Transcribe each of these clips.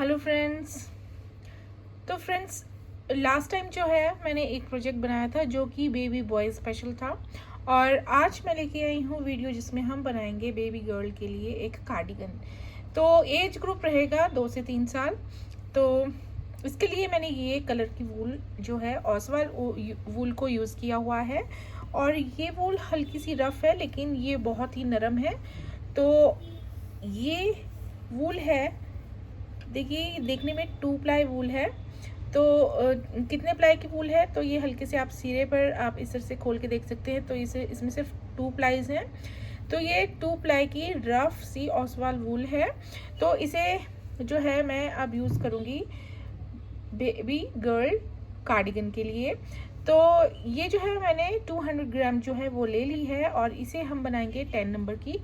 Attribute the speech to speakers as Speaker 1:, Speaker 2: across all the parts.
Speaker 1: Hello friends. तो friends, last time जो है मैंने एक प्रोजेक्ट बनाया था जो कि बेबी बॉय स्पेशल था, और आज मैं लेके आई हूँ वीडियो जिसमें हम बनाएंगे बेबी गर्ल के लिए एक कार्डिगन। तो एज ग्रुप रहेगा 2 से 3 साल। तो इसके लिए मैंने ये कलर की वूल जो है ऑसवाल वूल को यूज़ किया हुआ है, और ये वूल हल्की सी रफ़ है लेकिन ये बहुत ही नरम है। तो ये वूल है, देखिए देखने में 2 प्लाई वूल है। तो कितने प्लाई की वूल है, तो ये हल्के से आप सिरे पर आप इस तरह से खोल के देख सकते हैं। तो इसमें सिर्फ 2 प्लाईज हैं। तो ये 2 प्लाई की रफ सी ऑसवाल वूल है। तो इसे जो है मैं अब यूज़ करूँगी बेबी गर्ल कार्डिगन के लिए। तो ये जो है मैंने 200 ग्राम जो है वो ले ली है, और इसे हम बनाएंगे 10 नंबर की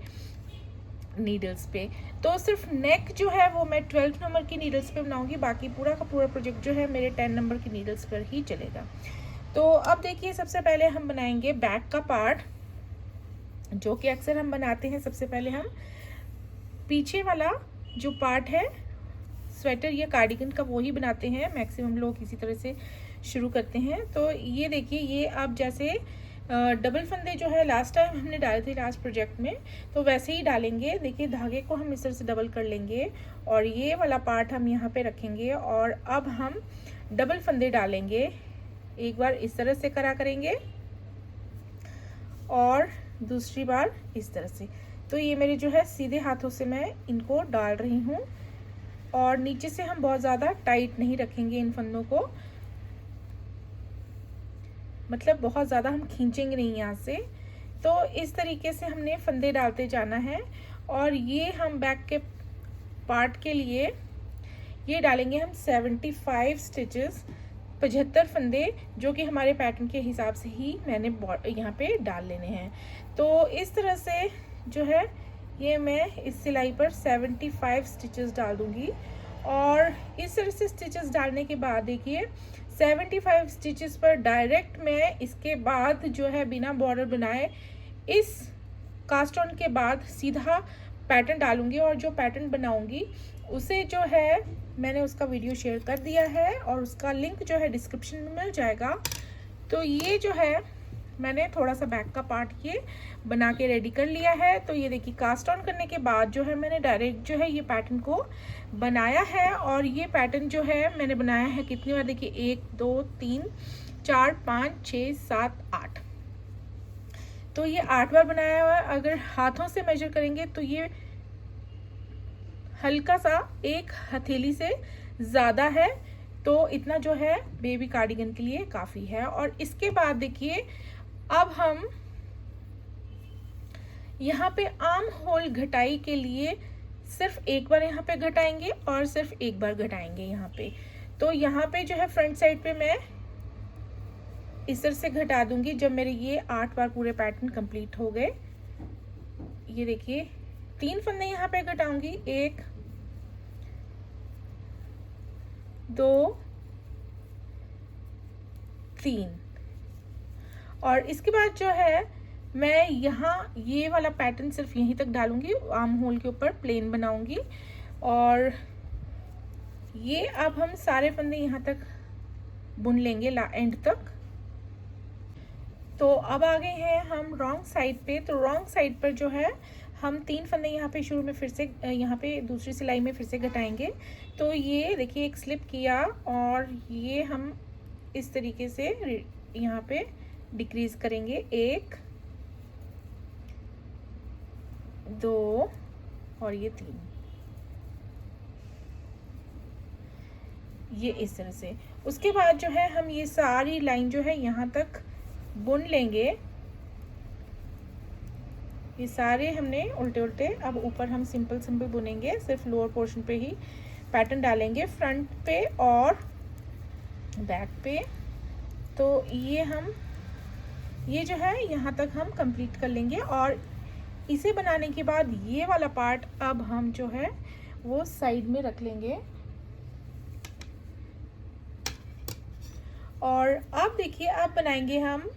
Speaker 1: नीडल्स पे। तो सिर्फ नेक जो है वो मैं 12 नंबर की नीडल्स पे बनाऊंगी, बाकी पूरा का पूरा प्रोजेक्ट जो है मेरे 10 नंबर की नीडल्स पर ही चलेगा। तो अब देखिए, सबसे पहले हम बनाएंगे बैक का पार्ट, जो कि अक्सर हम बनाते हैं। सबसे पहले हम पीछे वाला जो पार्ट है स्वेटर या कार्डिगन का, वो ही बनाते हैं। मैक्सिमम लोग इसी तरह से शुरू करते हैं। तो ये देखिए, ये आप जैसे डबल फंदे जो है लास्ट टाइम हमने डाले थे लास्ट प्रोजेक्ट में, तो वैसे ही डालेंगे। देखिए धागे को हम इस तरह से डबल कर लेंगे, और ये वाला पार्ट हम यहाँ पे रखेंगे, और अब हम डबल फंदे डालेंगे। एक बार इस तरह से करेंगे, और दूसरी बार इस तरह से। तो ये मेरे जो है सीधे हाथों से मैं इनको डाल रही हूँ, और नीचे से हम बहुत ज़्यादा टाइट नहीं रखेंगे इन फंदों को, मतलब बहुत ज़्यादा हम खींचेंगे नहीं यहाँ से। तो इस तरीके से हमने फंदे डालते जाना है। और ये हम बैक के पार्ट के लिए ये डालेंगे हम 75 स्टिचेस, 75 फंदे, जो कि हमारे पैटर्न के हिसाब से ही मैंने यहाँ पे डाल लेने हैं। तो इस तरह से जो है ये मैं इस सिलाई पर 75 स्टिचेस डाल दूँगी। और इस तरह से स्टिचेस डालने के बाद देखिए 75 स्टिचेस पर डायरेक्ट मैं इसके बाद जो है बिना बॉर्डर बनाए इस कास्ट ऑन के बाद सीधा पैटर्न डालूंगी, और जो पैटर्न बनाऊंगी उसे जो है मैंने उसका वीडियो शेयर कर दिया है, और उसका लिंक जो है डिस्क्रिप्शन में मिल जाएगा। तो ये जो है मैंने थोड़ा सा बैक का पार्ट ये बना के रेडी कर लिया है। तो ये देखिए, कास्ट ऑन करने के बाद जो है मैंने डायरेक्ट जो है ये पैटर्न को बनाया है। और ये पैटर्न जो है मैंने बनाया है कितनी बार, देखिए 1 2 3 4 5 6 7 8। तो ये 8 बार बनाया हुआ है। अगर हाथों से मेजर करेंगे तो ये हल्का सा एक हथेली से ज़्यादा है। तो इतना जो है बेबी कार्डिगन के लिए काफ़ी है। और इसके बाद देखिए, अब हम यहाँ पे आर्म होल घटाई के लिए सिर्फ एक बार यहाँ पे घटाएंगे, और सिर्फ एक बार घटाएंगे यहाँ पे। तो यहाँ पे जो है फ्रंट साइड पे मैं इस तरह से घटा दूंगी जब मेरे ये 8 बार पूरे पैटर्न कंप्लीट हो गए। ये देखिए 3 फंदे यहाँ पे घटाऊंगी, 1 2 3। और इसके बाद जो है मैं यहाँ ये वाला पैटर्न सिर्फ यहीं तक डालूंगी, आर्म होल के ऊपर प्लेन बनाऊंगी। और ये अब हम सारे फंदे यहाँ तक बुन लेंगे एंड तक। तो अब आ गए हैं हम रॉन्ग साइड पे। तो रॉन्ग साइड पर जो है हम 3 फंदे यहाँ पे शुरू में फिर से यहाँ पे दूसरी सिलाई में फिर से घटाएंगे। तो ये देखिए एक स्लिप किया, और ये हम इस तरीके से यहाँ पे डिक्रीज करेंगे, 1 2 और ये 3, ये इस तरह से। उसके बाद जो है हम ये सारी लाइन जो है यहाँ तक बुन लेंगे। ये सारे हमने उल्टे उल्टे, अब ऊपर हम सिंपल सिंपल बुनेंगे, सिर्फ लोअर पोर्शन पे ही पैटर्न डालेंगे, फ्रंट पे और बैक पे। तो ये जो है यहाँ तक हम कंप्लीट कर लेंगे। और इसे बनाने के बाद ये वाला पार्ट अब हम जो है वो साइड में रख लेंगे। और अब देखिए, अब बनाएंगे हम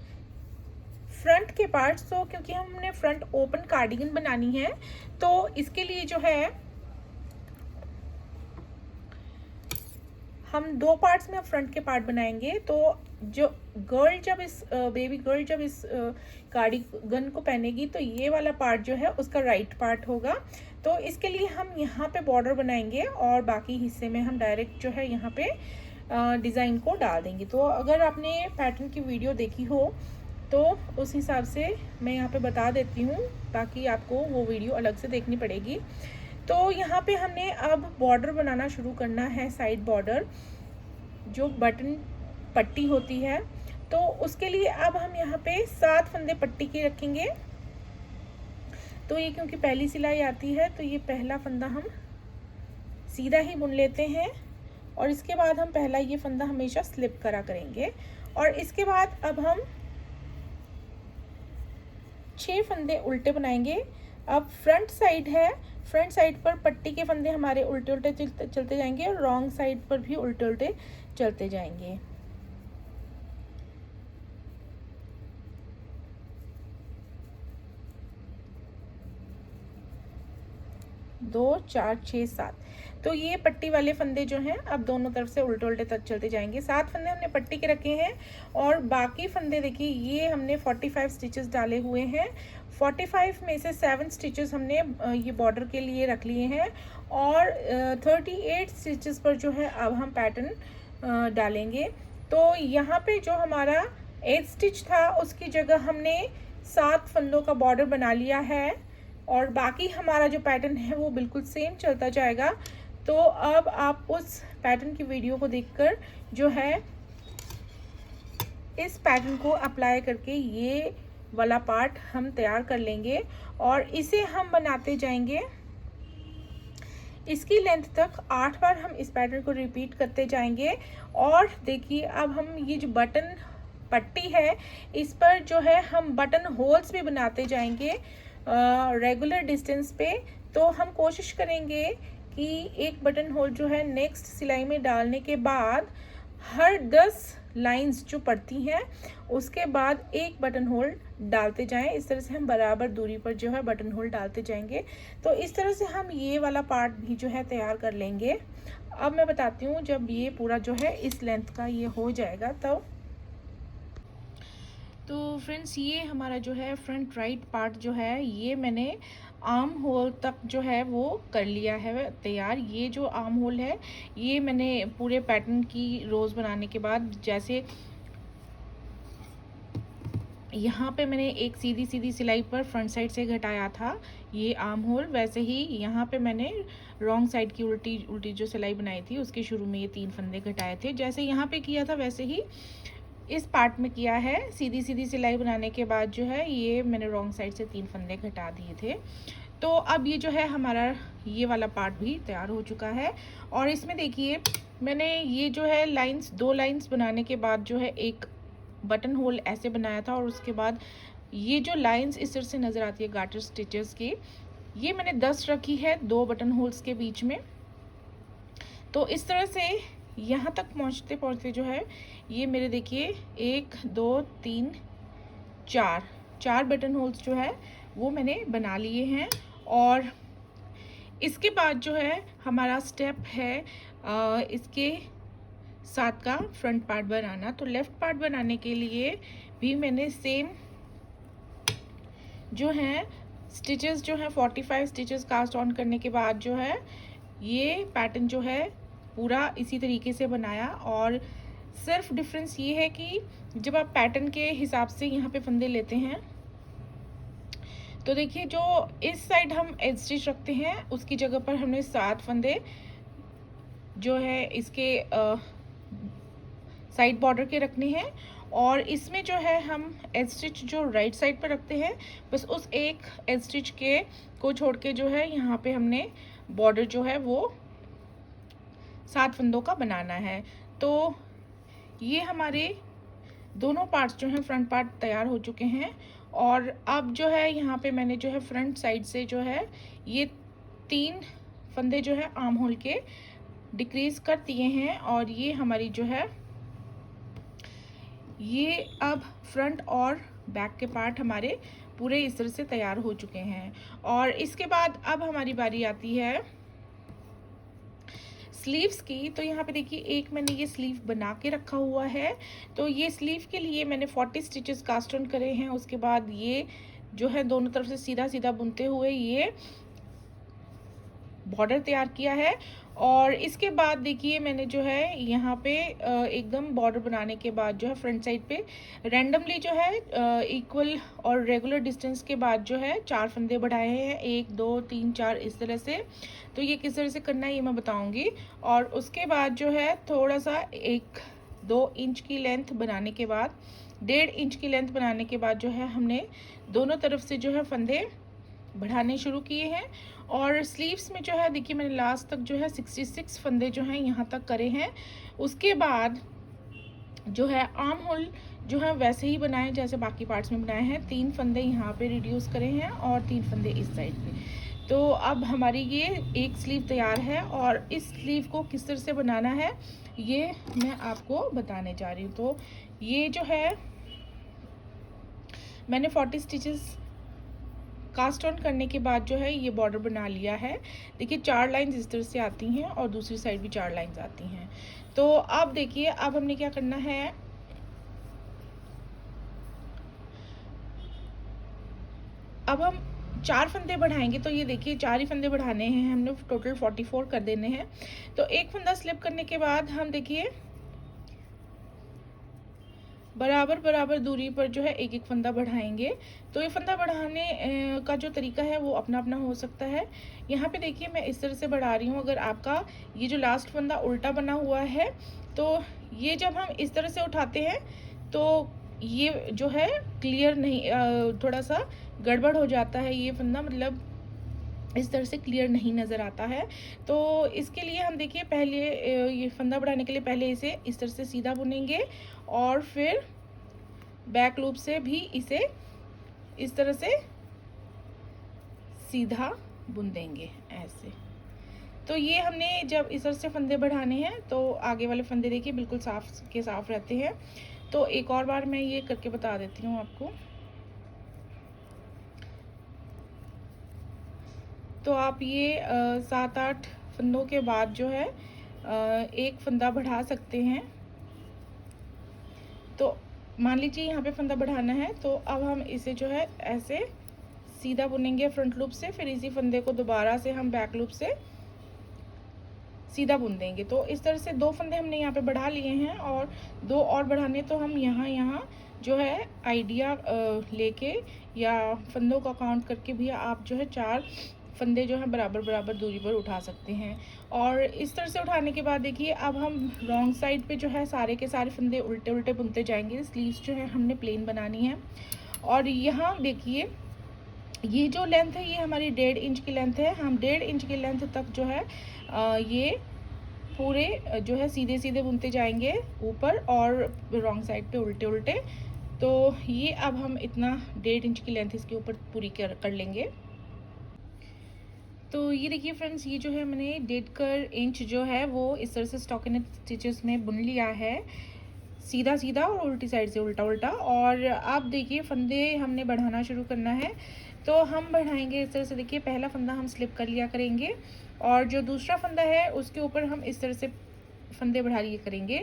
Speaker 1: फ्रंट के पार्ट्स। तो क्योंकि हमने फ्रंट ओपन कार्डिगन बनानी है, तो इसके लिए जो है हम 2 पार्ट्स में अब फ्रंट के पार्ट बनाएंगे। तो जो गर्ल जब इस बेबी गर्ल जब इस कार्डिगन को पहनेगी तो ये वाला पार्ट जो है उसका राइट पार्ट होगा। तो इसके लिए हम यहाँ पे बॉर्डर बनाएंगे और बाकी हिस्से में हम डायरेक्ट जो है यहाँ पे डिज़ाइन को डाल देंगे। तो अगर आपने पैटर्न की वीडियो देखी हो तो उस हिसाब से मैं यहाँ पे बता देती हूँ, ताकि आपको वो वीडियो अलग से देखनी पड़ेगी। तो यहाँ पे हमने अब बॉर्डर बनाना शुरू करना है, साइड बॉर्डर जो बटन पट्टी होती है। तो उसके लिए अब हम यहाँ पे 7 फंदे पट्टी के रखेंगे। तो ये क्योंकि पहली सिलाई आती है तो ये पहला फंदा हम सीधा ही बुन लेते हैं और इसके बाद हम पहला ये फंदा हमेशा स्लिप करा करेंगे। और इसके बाद अब हम 6 फंदे उल्टे बनाएंगे। अब फ्रंट साइड है, फ्रंट साइड पर पट्टी के फंदे हमारे उल्टे उल्टे चलते जाएंगे और रॉन्ग साइड पर भी उल्टे उल्टे चलते जाएंगे। 2 4 6 7। तो ये पट्टी वाले फंदे जो हैं अब दोनों तरफ से उल्टे उल्टे तक चलते जाएंगे। 7 फंदे हमने पट्टी के रखे हैं और बाकी फंदे देखिए ये हमने 45 स्टिचेस डाले हुए हैं। 45 में से 7 स्टिचेस हमने ये बॉर्डर के लिए रख लिए हैं और 38 स्टिचेस पर जो है अब हम पैटर्न डालेंगे। तो यहाँ पे जो हमारा 8 स्टिच था उसकी जगह हमने 7 फंदों का बॉर्डर बना लिया है और बाकी हमारा जो पैटर्न है वो बिल्कुल सेम चलता जाएगा। तो अब आप उस पैटर्न की वीडियो को देखकर जो है इस पैटर्न को अप्लाई करके ये वाला पार्ट हम तैयार कर लेंगे और इसे हम बनाते जाएंगे। इसकी लेंथ तक 8 बार हम इस पैटर्न को रिपीट करते जाएंगे। और देखिए अब हम ये जो बटन पट्टी है इस पर जो है हम बटन होल्स भी बनाते जाएंगे रेगुलर डिस्टेंस पे। तो हम कोशिश करेंगे कि एक बटन होल जो है नेक्स्ट सिलाई में डालने के बाद हर 10 लाइंस जो पड़ती हैं उसके बाद एक बटन होल डालते जाएं। इस तरह से हम बराबर दूरी पर जो है बटन होल डालते जाएंगे। तो इस तरह से हम ये वाला पार्ट भी जो है तैयार कर लेंगे। अब मैं बताती हूँ जब ये पूरा जो है इस लेंथ का ये हो जाएगा तब। तो फ्रेंड्स ये हमारा जो है फ्रंट राइट पार्ट जो है ये मैंने आर्म होल तक जो है वो कर लिया है तैयार। ये जो आर्म होल है ये मैंने पूरे पैटर्न की रोज़ बनाने के बाद जैसे यहाँ पे मैंने एक सीधी सीधी सिलाई पर फ्रंट साइड से घटाया था ये आर्म होल, वैसे ही यहाँ पे मैंने रॉन्ग साइड की उल्टी उल्टी जो सिलाई बनाई थी उसके शुरू में ये 3 फंदे घटाए थे। जैसे यहाँ पे किया था वैसे ही इस पार्ट में किया है। सीधी सीधी सिलाई बनाने के बाद जो है ये मैंने रॉन्ग साइड से 3 फंदे घटा दिए थे। तो अब ये जो है हमारा ये वाला पार्ट भी तैयार हो चुका है। और इसमें देखिए मैंने ये जो है लाइंस 2 लाइंस बनाने के बाद जो है एक बटन होल ऐसे बनाया था और उसके बाद ये जो लाइंस इस तरह से नज़र आती है गार्टर स्टिचेस की ये मैंने 10 रखी है 2 बटन होल्स के बीच में। तो इस तरह से यहाँ तक पहुँचते पहुँचते जो है ये मेरे देखिए 1 2 3 4 बटन होल्स जो है वो मैंने बना लिए हैं। और इसके बाद जो है हमारा स्टेप है इसके साथ का फ्रंट पार्ट बनाना। तो लेफ़्ट पार्ट बनाने के लिए भी मैंने सेम जो है स्टिचेस जो है 45 स्टिचेस कास्ट ऑन करने के बाद जो है ये पैटर्न जो है पूरा इसी तरीके से बनाया। और सिर्फ डिफरेंस ये है कि जब आप पैटर्न के हिसाब से यहाँ पे फंदे लेते हैं तो देखिए जो इस साइड हम एज स्टिच रखते हैं उसकी जगह पर हमने 7 फंदे जो है इसके साइड बॉर्डर के रखने हैं और इसमें जो है हम एज स्टिच जो राइट साइड पर रखते हैं बस उस एक एज स्टिच के को छोड़ के जो है यहाँ पे हमने बॉर्डर जो है वो 7 फंदों का बनाना है। तो ये हमारे दोनों पार्ट्स जो हैं फ्रंट पार्ट तैयार हो चुके हैं। और अब जो है यहाँ पे मैंने जो है फ्रंट साइड से जो है ये 3 फंदे जो है आर्म होल के डिक्रीज कर दिए हैं और ये हमारी जो है ये अब फ्रंट और बैक के पार्ट हमारे पूरे इस तरह से तैयार हो चुके हैं। और इसके बाद अब हमारी बारी आती है स्लीव्स की, तो यहाँ पे देखिए एक मैंने ये स्लीव बना के रखा हुआ है। तो ये स्लीव के लिए मैंने 40 स्टिचेस कास्ट ऑन करे हैं। उसके बाद ये जो है दोनों तरफ से सीधा सीधा बुनते हुए ये बॉर्डर तैयार किया है। और इसके बाद देखिए मैंने जो है यहाँ पे एकदम बॉर्डर बनाने के बाद जो है फ्रंट साइड पे रैंडमली जो है इक्वल और रेगुलर डिस्टेंस के बाद जो है 4 फंदे बढ़ाए हैं, 1 2 3 4 इस तरह से। तो ये किस तरह से करना है ये मैं बताऊंगी। और उसके बाद जो है थोड़ा सा 1-2 इंच की लेंथ बनाने के बाद, 1.5 इंच की लेंथ बनाने के बाद जो है हमने दोनों तरफ से जो है फंदे बढ़ाने शुरू किए हैं। और स्लीव्स में जो है देखिए मैंने लास्ट तक जो है 66 फंदे जो हैं यहाँ तक करे हैं। उसके बाद जो है आर्म होल जो है वैसे ही बनाए जैसे बाकी पार्ट्स में बनाए हैं। 3 फंदे यहाँ पे रिड्यूस करे हैं और 3 फंदे इस साइड पे। तो अब हमारी ये एक स्लीव तैयार है और इस स्लीव को किस तरह से बनाना है ये मैं आपको बताने जा रही हूँ। तो ये जो है मैंने 40 स्टिचेस कास्ट ऑन करने के बाद जो है ये बॉर्डर बना लिया है। देखिए 4 लाइंस इस तरह से आती हैं और दूसरी साइड भी 4 लाइंस आती हैं। तो अब देखिए अब हमने क्या करना है, अब हम 4 फंदे बढ़ाएंगे। तो ये देखिए 4 ही फंदे बढ़ाने हैं हमने, टोटल 44 कर देने हैं। तो एक फंदा स्लिप करने के बाद हम देखिए बराबर बराबर दूरी पर जो है एक एक फंदा बढ़ाएंगे। तो ये फंदा बढ़ाने का जो तरीका है वो अपना अपना हो सकता है। यहाँ पे देखिए मैं इस तरह से बढ़ा रही हूँ। अगर आपका ये जो लास्ट फंदा उल्टा बना हुआ है तो ये जब हम इस तरह से उठाते हैं तो ये जो है क्लियर नहीं, थोड़ा सा गड़बड़ हो जाता है ये फंदा, मतलब इस तरह से क्लियर नहीं नज़र आता है। तो इसके लिए हम देखिए पहले ये फंदा बढ़ाने के लिए पहले इसे इस तरह से सीधा बुनेंगे और फिर बैक लूप से भी इसे इस तरह से सीधा बुन देंगे ऐसे। तो ये हमने जब इस तरह से फंदे बढ़ाने हैं तो आगे वाले फंदे देखिए बिल्कुल साफ के साफ रहते हैं। तो एक और बार मैं ये करके बता देती हूँ आपको। तो आप ये 7-8 फंदों के बाद जो है एक फंदा बढ़ा सकते हैं। तो मान लीजिए यहाँ पे फंदा बढ़ाना है तो अब हम इसे जो है ऐसे सीधा बुनेंगे फ्रंट लूप से, फिर इसी फंदे को दोबारा से हम बैक लूप से सीधा बुन देंगे। तो इस तरह से 2 फंदे हमने यहाँ पे बढ़ा लिए हैं और 2 और बढ़ाने। तो हम यहाँ जो है आइडिया लेके या फंदों का काउंट करके भी आप जो है 4 फंदे जो है बराबर बराबर दूरी पर उठा सकते हैं। और इस तरह से उठाने के बाद देखिए अब हम रॉन्ग साइड पे जो है सारे के सारे फंदे उल्टे उल्टे बुनते जाएंगे। स्लीव्स जो है हमने प्लेन बनानी है। और यहाँ देखिए ये जो लेंथ है ये हमारी 1.5 इंच की लेंथ है। हम 1.5 इंच की लेंथ तक जो है ये पूरे जो है सीधे सीधे बुनते जाएंगे ऊपर और रॉन्ग साइड पे उल्टे उल्टे। तो ये अब हम इतना 1.5 इंच की लेंथ इसके ऊपर पूरी कर लेंगे। तो ये देखिए फ्रेंड्स, ये जो है मैंने 1.5 इंच जो है वो इस तरह से स्टॉकिनेट स्टिचेस में बुन लिया है, सीधा सीधा और उल्टी साइड से उल्टा उल्टा। और अब देखिए फंदे हमने बढ़ाना शुरू करना है। तो हम बढ़ाएंगे इस तरह से। देखिए पहला फंदा हम स्लिप कर लिया करेंगे और जो दूसरा फंदा है उसके ऊपर हम इस तरह से फंदे बढ़ा लिया करेंगे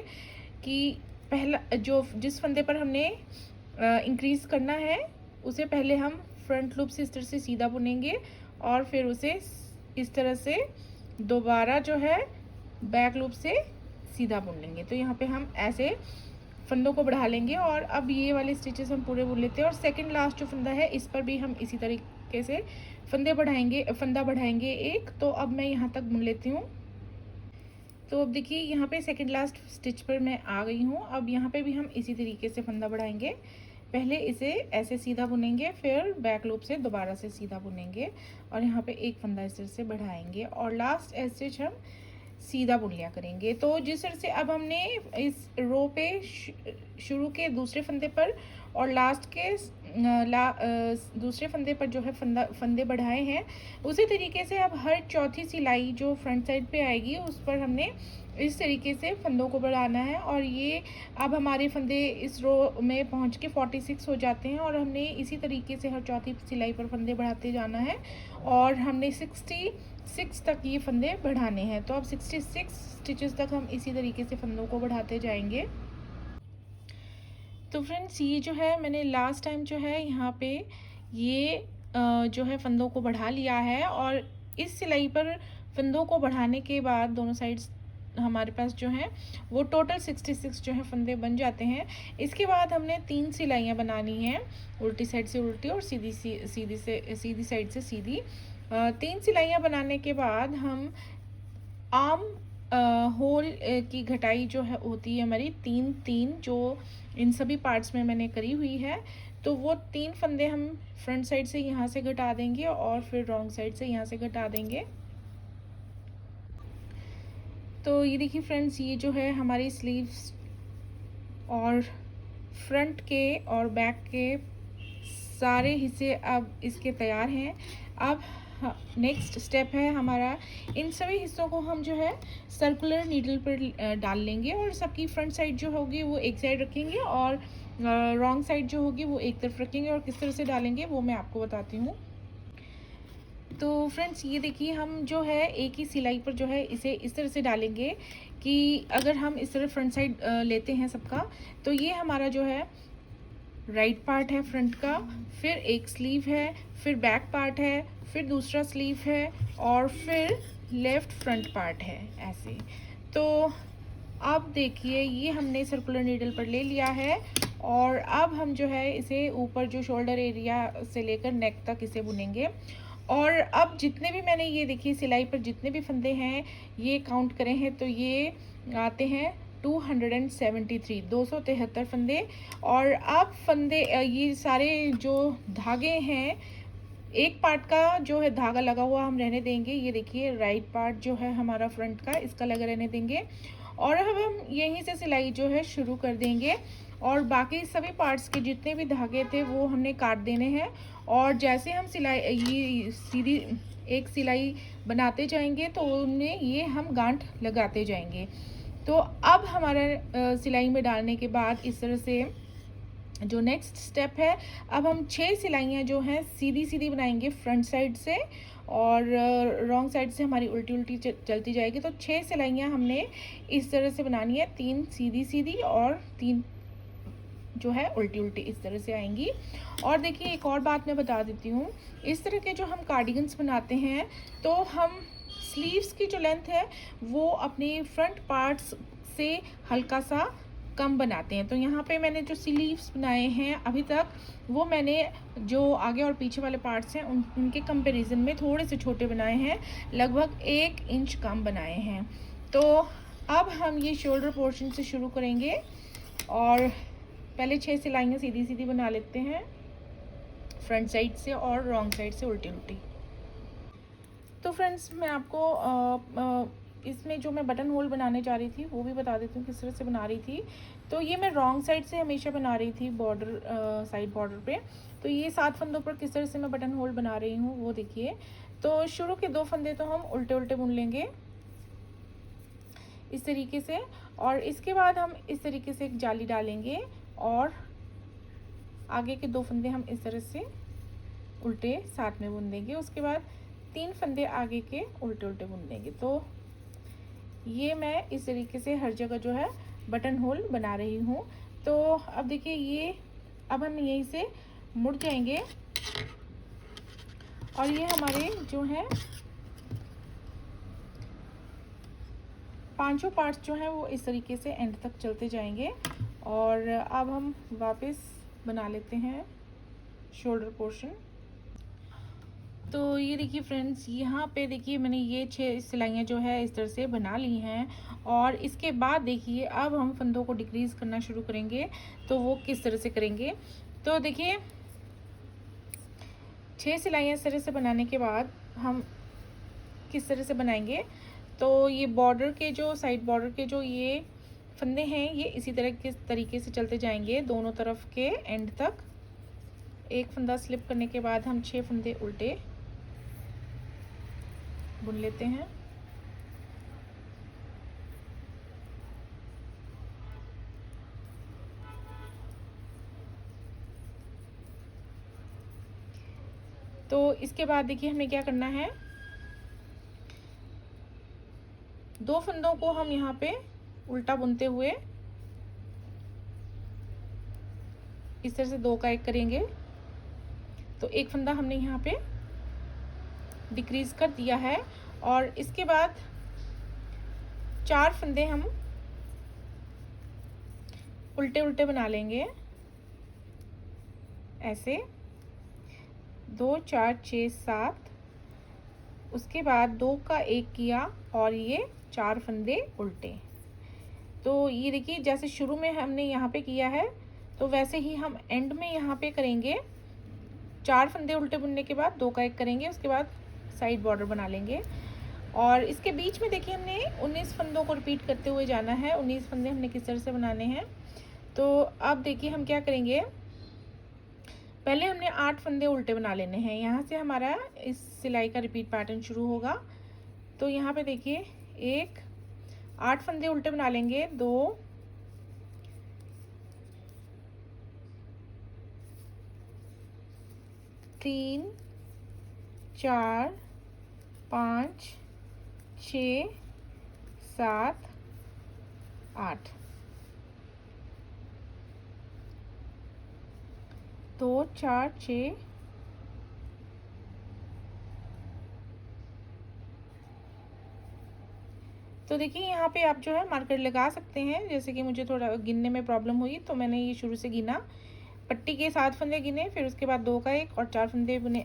Speaker 1: कि पहला जो जिस फंदे पर हमने इंक्रीज़ करना है उसे पहले हम फ्रंट लूप से इस तरह से सीधा बुनेंगे और फिर उसे इस तरह से दोबारा जो है बैक लूप से सीधा बुन लेंगे। तो यहाँ पे हम ऐसे फंदों को बढ़ा लेंगे और अब ये वाले स्टिचेस हम पूरे बुन लेते हैं। और सेकंड लास्ट जो फंदा है इस पर भी हम इसी तरीके से फंदा बढ़ाएंगे एक। तो अब मैं यहाँ तक बुन लेती हूँ। तो अब देखिए यहाँ पे सेकंड लास्ट स्टिच पर मैं आ गई हूँ। अब यहाँ पे भी हम इसी तरीके से फंदा बढ़ाएंगे। पहले इसे ऐसे सीधा बुनेंगे, फिर बैक लूप से दोबारा से सीधा बुनेंगे और यहाँ पे एक फंदा इस तरह से बढ़ाएंगे और लास्ट स्टिच हम सीधा बुन लिया करेंगे। तो जिस तरह से अब हमने इस रो पे शुरू के दूसरे फंदे पर और लास्ट के दूसरे फंदे पर जो है फंदे बढ़ाए हैं, उसी तरीके से अब हर चौथी सिलाई जो फ्रंट साइड पे आएगी उस पर हमने इस तरीके से फंदों को बढ़ाना है। और ये अब हमारे फंदे इस रो में पहुंच के 46 हो जाते हैं और हमने इसी तरीके से हर चौथी सिलाई पर फंदे बढ़ाते जाना है और हमने 60 6 तक ये फंदे बढ़ाने हैं। तो अब 66 स्टिचेस तक हम इसी तरीके से फंदों को बढ़ाते जाएंगे। तो फ्रेंड्स ये जो है मैंने लास्ट टाइम जो है यहाँ पे ये जो है फंदों को बढ़ा लिया है, और इस सिलाई पर फंदों को बढ़ाने के बाद दोनों साइड्स हमारे पास जो है वो टोटल 66 जो है फंदे बन जाते हैं। इसके बाद हमने 3 सिलाइयाँ बनानी हैं, उल्टी साइड से उल्टी और सीधी साइड से सीधी। 3 सिलाइयाँ बनाने के बाद हम आर्म होल की घटाई जो है होती है हमारी 3-3, जो इन सभी पार्ट्स में मैंने करी हुई है। तो वो 3 फंदे हम फ्रंट साइड से यहाँ से घटा देंगे और फिर रॉन्ग साइड से यहाँ से घटा देंगे। तो ये देखिए फ्रेंड्स, ये जो है हमारी स्लीव्स और फ्रंट के और बैक के सारे हिस्से अब इसके तैयार हैं। अब नेक्स्ट स्टेप है हमारा, इन सभी हिस्सों को हम जो है सर्कुलर नीडल पर डाल लेंगे, और सबकी फ्रंट साइड जो होगी वो एक साइड रखेंगे और रॉन्ग साइड जो होगी वो एक तरफ रखेंगे। और किस तरह से डालेंगे वो मैं आपको बताती हूँ। तो फ्रेंड्स ये देखिए, हम जो है एक ही सिलाई पर जो है इसे इस तरह से डालेंगे कि अगर हम इस तरह फ्रंट साइड लेते हैं सबका, तो ये हमारा जो है राइट पार्ट है फ्रंट का, फिर एक स्लीव है, फिर बैक पार्ट है, फिर दूसरा स्लीव है, और फिर लेफ्ट फ्रंट पार्ट है ऐसे। तो अब देखिए ये हमने सर्कुलर नीडल पर ले लिया है, और अब हम जो है इसे ऊपर जो शोल्डर एरिया से लेकर नेक तक इसे बुनेंगे। और अब जितने भी मैंने ये देखिए सिलाई पर जितने भी फंदे हैं ये काउंट करें हैं, तो ये आते हैं 273 फंदे। और अब फंदे ये सारे जो धागे हैं, एक पार्ट का जो है धागा लगा हुआ हम रहने देंगे। ये देखिए राइट पार्ट जो है हमारा फ्रंट का, इसका लगा रहने देंगे, और अब हम यहीं से सिलाई जो है शुरू कर देंगे। और बाकी सभी पार्ट्स के जितने भी धागे थे वो हमने काट देने हैं, और जैसे हम सिलाई ये सीधी एक सिलाई बनाते जाएंगे तो उनमें ये हम गांठ लगाते जाएंगे। तो अब हमारा सिलाई में डालने के बाद इस तरह से जो नेक्स्ट स्टेप है, अब हम 6 सिलाइयाँ जो हैं सीधी सीधी बनाएंगे फ्रंट साइड से, और रॉन्ग साइड से हमारी उल्टी उल्टी चलती जाएगी। तो 6 सिलाइयाँ हमने इस तरह से बनानी है, 3 सीधी सीधी और 3 जो है उल्टी उल्टी इस तरह से आएंगी। और देखिए एक और बात मैं बता देती हूँ, इस तरह के जो हम कार्डिगन्स बनाते हैं तो हम स्लीव्स की जो लेंथ है वो अपने फ्रंट पार्ट्स से हल्का सा कम बनाते हैं। तो यहाँ पे मैंने जो स्लीव्स बनाए हैं अभी तक, वो मैंने जो आगे और पीछे वाले पार्ट्स हैं उनके कंपैरिजन में थोड़े से छोटे बनाए हैं, लगभग 1 इंच कम बनाए हैं। तो अब हम ये शोल्डर पोर्शन से शुरू करेंगे, और पहले 6 सिलाइयाँ सीधी सीधी बना लेते हैं फ्रंट साइड से और रॉन्ग साइड से उल्टी उल्टी। तो फ्रेंड्स मैं आपको इसमें जो मैं बटन होल बनाने जा रही थी वो भी बता देती हूँ किस तरह से बना रही थी। तो ये मैं रॉन्ग साइड से हमेशा बना रही थी बॉर्डर साइड बॉर्डर पे। तो ये 7 फंदों पर किस तरह से मैं बटन होल बना रही हूँ वो देखिए। तो शुरू के 2 फंदे तो हम उल्टे उल्टे बुन लेंगे इस तरीके से, और इसके बाद हम इस तरीके से एक जाली डालेंगे, और आगे के 2 फंदे हम इस तरह से उल्टे साथ में बुन देंगे। उसके बाद 3 फंदे आगे के उल्टे उल्टे बुन देंगे। तो ये मैं इस तरीके से हर जगह जो है बटन होल बना रही हूँ। तो अब देखिए ये, अब हम यहीं से मुड़ जाएंगे, और ये हमारे जो हैं 5 पार्ट्स जो हैं वो इस तरीके से एंड तक चलते जाएंगे। और अब हम वापस बना लेते हैं शोल्डर पोर्शन। तो ये देखिए फ्रेंड्स, यहाँ पे देखिए मैंने ये 6 सिलाइयाँ जो है इस तरह से बना ली हैं, और इसके बाद देखिए अब हम फंदों को डिक्रीज़ करना शुरू करेंगे। तो वो किस तरह से करेंगे, तो देखिए 6 सिलाइयाँ इस तरह से बनाने के बाद हम किस तरह से बनाएंगे। तो ये बॉर्डर के जो साइड बॉर्डर के जो ये फंदे हैं ये इसी तरह के तरीके से चलते जाएंगे दोनों तरफ के एंड तक। एक फंदा स्लिप करने के बाद हम 6 फंदे उल्टे बुन लेते हैं। तो इसके बाद देखिए हमें क्या करना है, 2 फंदों को हम यहाँ पे उल्टा बुनते हुए इस तरह से 2 का 1 करेंगे। तो एक फंदा हमने यहाँ पे डिक्रीज कर दिया है और इसके बाद 4 फंदे हम उल्टे उल्टे बना लेंगे ऐसे 2 4 6 7। उसके बाद 2 का 1 किया और ये 4 फंदे उल्टे। तो ये देखिए जैसे शुरू में हमने यहाँ पे किया है तो वैसे ही हम एंड में यहाँ पे करेंगे। 4 फंदे उल्टे बुनने के बाद 2 का 1 करेंगे, उसके बाद साइड बॉर्डर बना लेंगे। और इसके बीच में देखिए हमने 19 फंदों को रिपीट करते हुए जाना है। 19 फंदे हमने किस तरह से बनाने हैं, तो अब देखिए हम क्या करेंगे। पहले हमने 8 फंदे उल्टे बना लेने हैं। यहाँ से हमारा इस सिलाई का रिपीट पैटर्न शुरू होगा। तो यहाँ पे देखिए 8 फंदे उल्टे बना लेंगे। 2 3 4 5 6 7 8। 2 4 6 तो देखिए यहाँ पे आप जो है मार्कर लगा सकते हैं। जैसे कि मुझे थोड़ा गिनने में प्रॉब्लम हुई तो मैंने ये शुरू से गिना, पट्टी के 7 फंदे गिने, फिर उसके बाद 2 का 1 और 4 फंदे बुने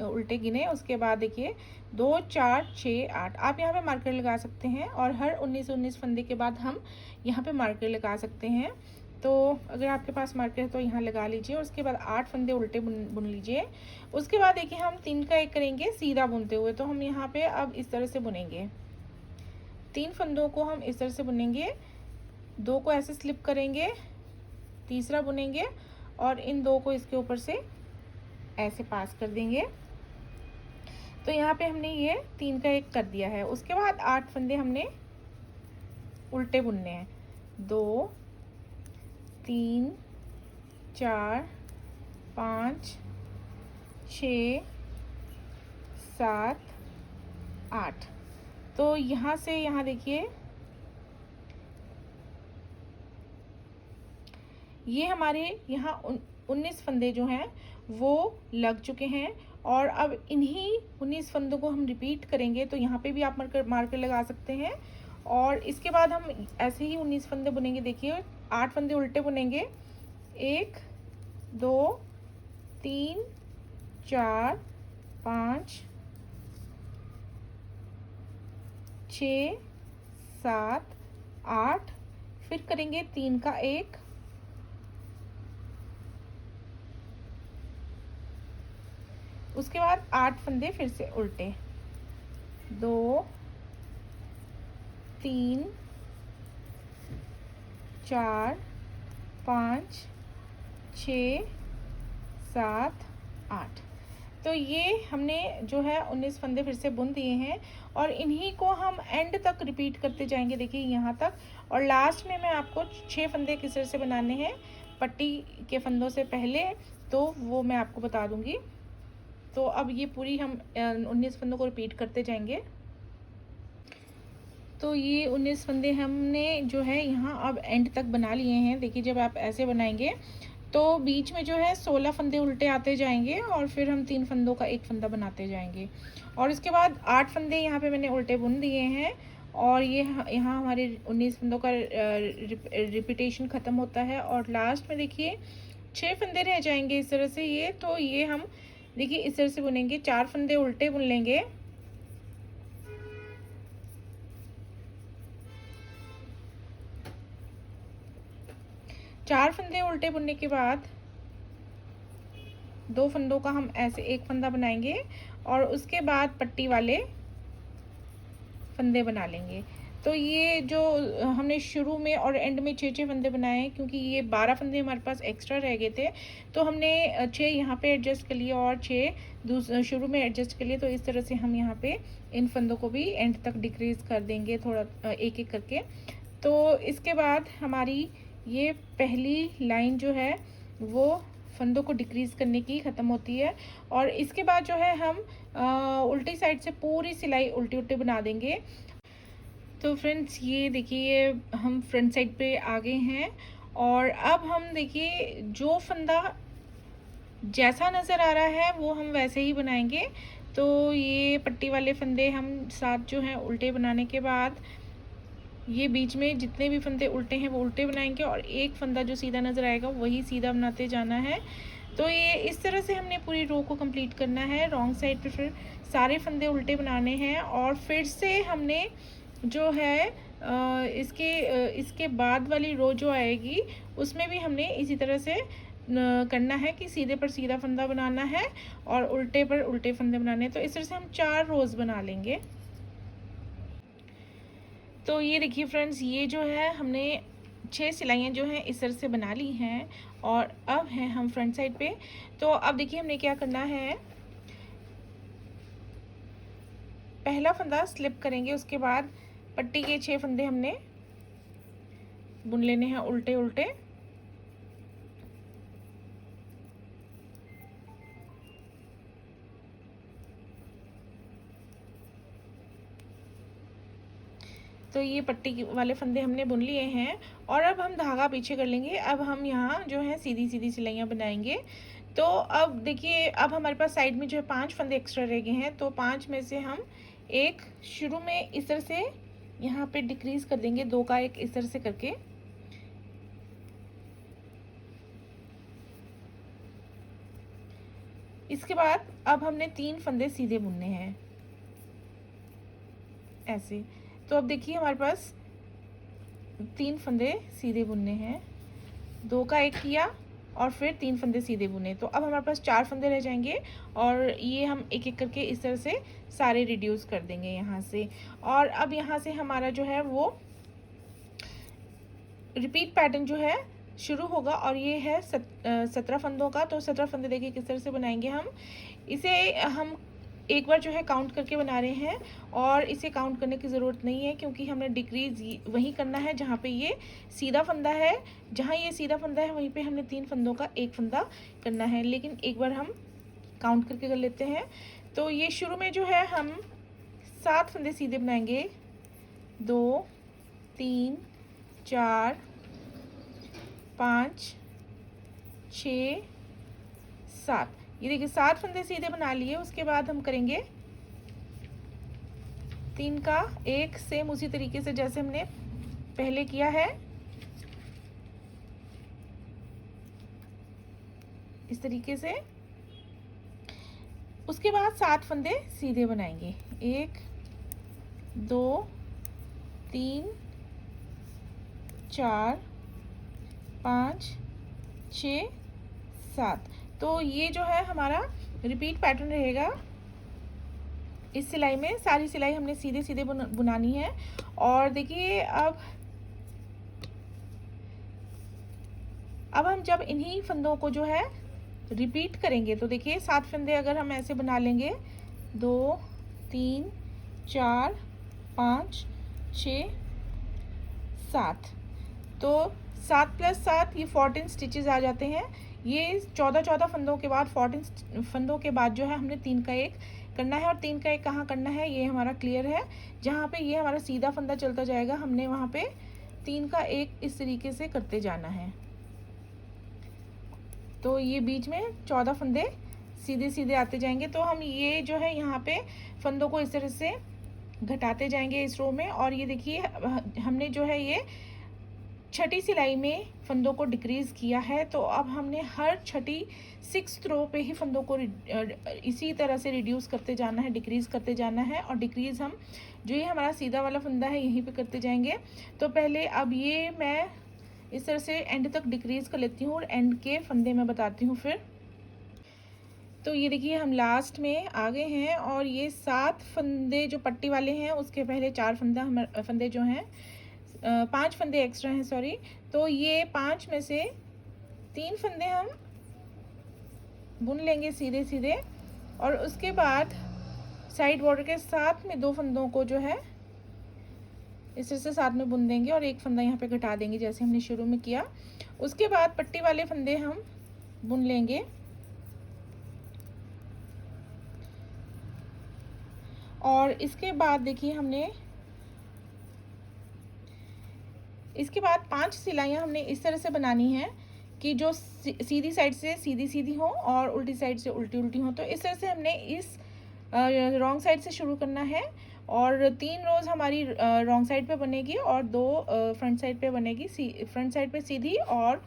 Speaker 1: उल्टे गिने। उसके बाद देखिए 2 4 6 8 आप यहाँ पे मार्कर लगा सकते हैं और हर 19 फंदे के बाद हम यहाँ पे मार्कर लगा सकते हैं। तो अगर आपके पास मार्कर है तो यहाँ लगा लीजिए। और उसके बाद 8 फंदे उल्टे बुन लीजिए। उसके बाद देखिए हम 3 का 1 करेंगे सीधा बुनते हुए। तो हम यहाँ पे अब इस तरह से बुनेंगे, 3 फंदों को हम इस तरह से बुनेंगे, 2 को ऐसे स्लिप करेंगे, तीसरा बुनेंगे और इन 2 को इसके ऊपर से ऐसे पास कर देंगे। तो यहाँ पे हमने ये 3 का 1 कर दिया है। उसके बाद 8 फंदे हमने उल्टे बुनने हैं। 2 3 4 5 6 7 8। तो यहाँ से यहाँ देखिए ये हमारे यहाँ 19 फंदे जो हैं वो लग चुके हैं। और अब इन्हीं 19 फंदों को हम रिपीट करेंगे। तो यहाँ पे भी आप मार्कर लगा सकते हैं। और इसके बाद हम ऐसे ही 19 फंदे बुनेंगे। देखिए 8 फंदे उल्टे बुनेंगे, 1 2 3 4 5 6 7 8, फिर करेंगे 3 का 1, उसके बाद 8 फंदे फिर से उल्टे, 2 3 4 5 6 7 8। तो ये हमने जो है 19 फंदे फिर से बुन दिए हैं और इन्हीं को हम एंड तक रिपीट करते जाएंगे। देखिए यहाँ तक। और लास्ट में मैं आपको 6 फंदे किस तरह से बनाने हैं पट्टी के फंदों से पहले, तो वो मैं आपको बता दूंगी। तो अब ये पूरी हम 19 फंदों को रिपीट करते जाएंगे। तो ये 19 फंदे हमने जो है यहाँ अब एंड तक बना लिए हैं। देखिए जब आप ऐसे बनाएंगे तो बीच में जो है 16 फंदे उल्टे आते जाएंगे और फिर हम 3 फंदों का 1 फंदा बनाते जाएंगे। और इसके बाद 8 फंदे यहाँ पे मैंने उल्टे बुन दिए हैं और ये यहाँ हमारे 19 फंदों का रिपीटेशन ख़त्म होता है। और लास्ट में देखिए 6 फंदे रह जाएंगे इस तरह से। ये तो ये हम देखिए इस तरह से बुनेंगे, 4 फंदे उल्टे बुन लेंगे, चार फंदे उल्टे बुनने के बाद 2 फंदों का हम ऐसे 1 फंदा बनाएंगे और उसके बाद पट्टी वाले फंदे बना लेंगे। तो ये जो हमने शुरू में और एंड में 6 फंदे बनाए हैं, क्योंकि ये 12 फंदे हमारे पास एक्स्ट्रा रह गए थे तो हमने 6 यहाँ पे एडजस्ट कर लिए और 6 शुरू में एडजस्ट कर लिए। तो इस तरह से हम यहाँ पे इन फंदों को भी एंड तक डिक्रीज कर देंगे थोड़ा एक एक करके। तो इसके बाद हमारी ये पहली लाइन जो है वो फंदों को डिक्रीज करने की ख़त्म होती है। और इसके बाद जो है हम उल्टी साइड से पूरी सिलाई उल्टी उल्टी बना देंगे। तो फ्रेंड्स ये देखिए हम फ्रंट साइड पे आ गए हैं और अब हम देखिए जो फंदा जैसा नज़र आ रहा है वो हम वैसे ही बनाएंगे। तो ये पट्टी वाले फंदे हम 7 जो हैं उल्टे बनाने के बाद ये बीच में जितने भी फंदे उल्टे हैं वो उल्टे बनाएंगे और एक फंदा जो सीधा नज़र आएगा वही सीधा बनाते जाना है। तो ये इस तरह से हमने पूरी रो को कंप्लीट करना है। रॉन्ग साइड पे फिर सारे फंदे उल्टे बनाने हैं और फिर से हमने जो है इसके बाद वाली रो जो आएगी उसमें भी हमने इसी तरह से करना है कि सीधे पर सीधा फंदा बनाना है और उल्टे पर उल्टे फंदे बनाने हैं। तो इस तरह से हम 4 रोज़ बना लेंगे। तो ये देखिए फ्रेंड्स ये जो है हमने 6 सिलाइयाँ जो हैं इस तरह से बना ली हैं और अब हैं हम फ्रंट साइड पे। तो अब देखिए हमने क्या करना है, पहला फंदा स्लिप करेंगे, उसके बाद पट्टी के 6 फंदे हमने बुन लेने हैं उल्टे उल्टे। तो ये पट्टी वाले फंदे हमने बुन लिए हैं और अब हम धागा पीछे कर लेंगे। अब हम यहाँ जो है सीधी सीधी सिलाइयाँ बनाएंगे। तो अब देखिए अब हमारे पास साइड में जो है 5 फंदे एक्स्ट्रा रह गए हैं। तो 5 में से हम एक शुरू में इस तरह से यहाँ पे डिक्रीज कर देंगे, 2 का एक इस तरह से करके। इसके बाद अब हमने 3 फंदे सीधे बुनने हैं ऐसे। तो अब देखिए हमारे पास 3 फंदे सीधे बुनने हैं, 2 का एक किया और फिर 3 फंदे सीधे बुने। तो अब हमारे पास 4 फंदे रह जाएंगे और ये हम एक एक करके इस तरह से सारे रिड्यूस कर देंगे यहाँ से। और अब यहाँ से हमारा जो है वो रिपीट पैटर्न जो है शुरू होगा और ये है 17 फंदों का। तो 17 फंदे देखिए किस तरह से बनाएंगे हम इसे। हम एक बार जो है काउंट करके बना रहे हैं और इसे काउंट करने की ज़रूरत नहीं है क्योंकि हमने डिक्रीज वहीं करना है जहाँ पे ये सीधा फंदा है। जहाँ ये सीधा फंदा है वहीं पे हमने 3 फंदों का एक फंदा करना है, लेकिन एक बार हम काउंट करके कर लेते हैं। तो ये शुरू में जो है हम 7 फंदे सीधे बनाएंगे, 2 3 4 5 6 7। ये देखिए 7 फंदे सीधे बना लिए। उसके बाद हम करेंगे 3 का एक, सेम उसी तरीके से जैसे हमने पहले किया है, इस तरीके से। उसके बाद 7 फंदे सीधे बनाएंगे, 1 2 3 4 5 6 7। तो ये जो है हमारा रिपीट पैटर्न रहेगा। इस सिलाई में सारी सिलाई हमने सीधे सीधे बुनानी है। और देखिए अब हम जब इन्हीं फंदों को जो है रिपीट करेंगे तो देखिए 7 फंदे अगर हम ऐसे बना लेंगे, 2 3 4 5 6 7, तो 7 + 7 ये 14 स्टिचेस आ जाते हैं। ये 14 फंदों के बाद 14 फंदों के बाद जो है हमने 3 का एक करना है। और 3 का एक कहाँ करना है ये हमारा क्लियर है, जहाँ पे ये हमारा सीधा फंदा चलता जाएगा हमने वहाँ पे 3 का एक इस तरीके से करते जाना है। तो ये बीच में 14 फंदे सीधे सीधे आते जाएंगे। तो हम ये जो है यहाँ पे फंदों को इस तरह से घटाते जाएंगे इस रो में। और ये देखिए हमने जो है ये छठी सिलाई में फंदों को डिक्रीज़ किया है। तो अब हमने हर छठी 6th रो पे ही फंदों को इसी तरह से रिड्यूस करते जाना है, डिक्रीज़ करते जाना है। और डिक्रीज़ हम जो ये हमारा सीधा वाला फंदा है यहीं पे करते जाएंगे। तो पहले अब ये मैं इस तरह से एंड तक डिक्रीज़ कर लेती हूँ और एंड के फंदे मैं बताती हूँ फिर। तो ये देखिए हम लास्ट में आ गए हैं और ये 7 फंदे जो पट्टी वाले हैं उसके पहले 4 फंदे जो हैं 5 फंदे एक्स्ट्रा हैं, सॉरी। तो ये 5 में से 3 फंदे हम बुन लेंगे सीधे सीधे और उसके बाद साइड बॉर्डर के साथ में 2 फंदों को जो है इस तरह से साथ में बुन देंगे और एक फंदा यहाँ पे घटा देंगे जैसे हमने शुरू में किया। उसके बाद पट्टी वाले फंदे हम बुन लेंगे और इसके बाद देखिए हमने इसके बाद 5 सिलाइयाँ हमने इस तरह से बनानी है कि जो सीधी साइड से सीधी सीधी हो और उल्टी साइड से उल्टी उल्टी हो। तो इस तरह से हमने इस रॉन्ग साइड से शुरू करना है और 3 रोज़ हमारी रॉन्ग साइड पे बनेगी और 2 फ्रंट साइड पे बनेगी। फ्रंट साइड पे सीधी और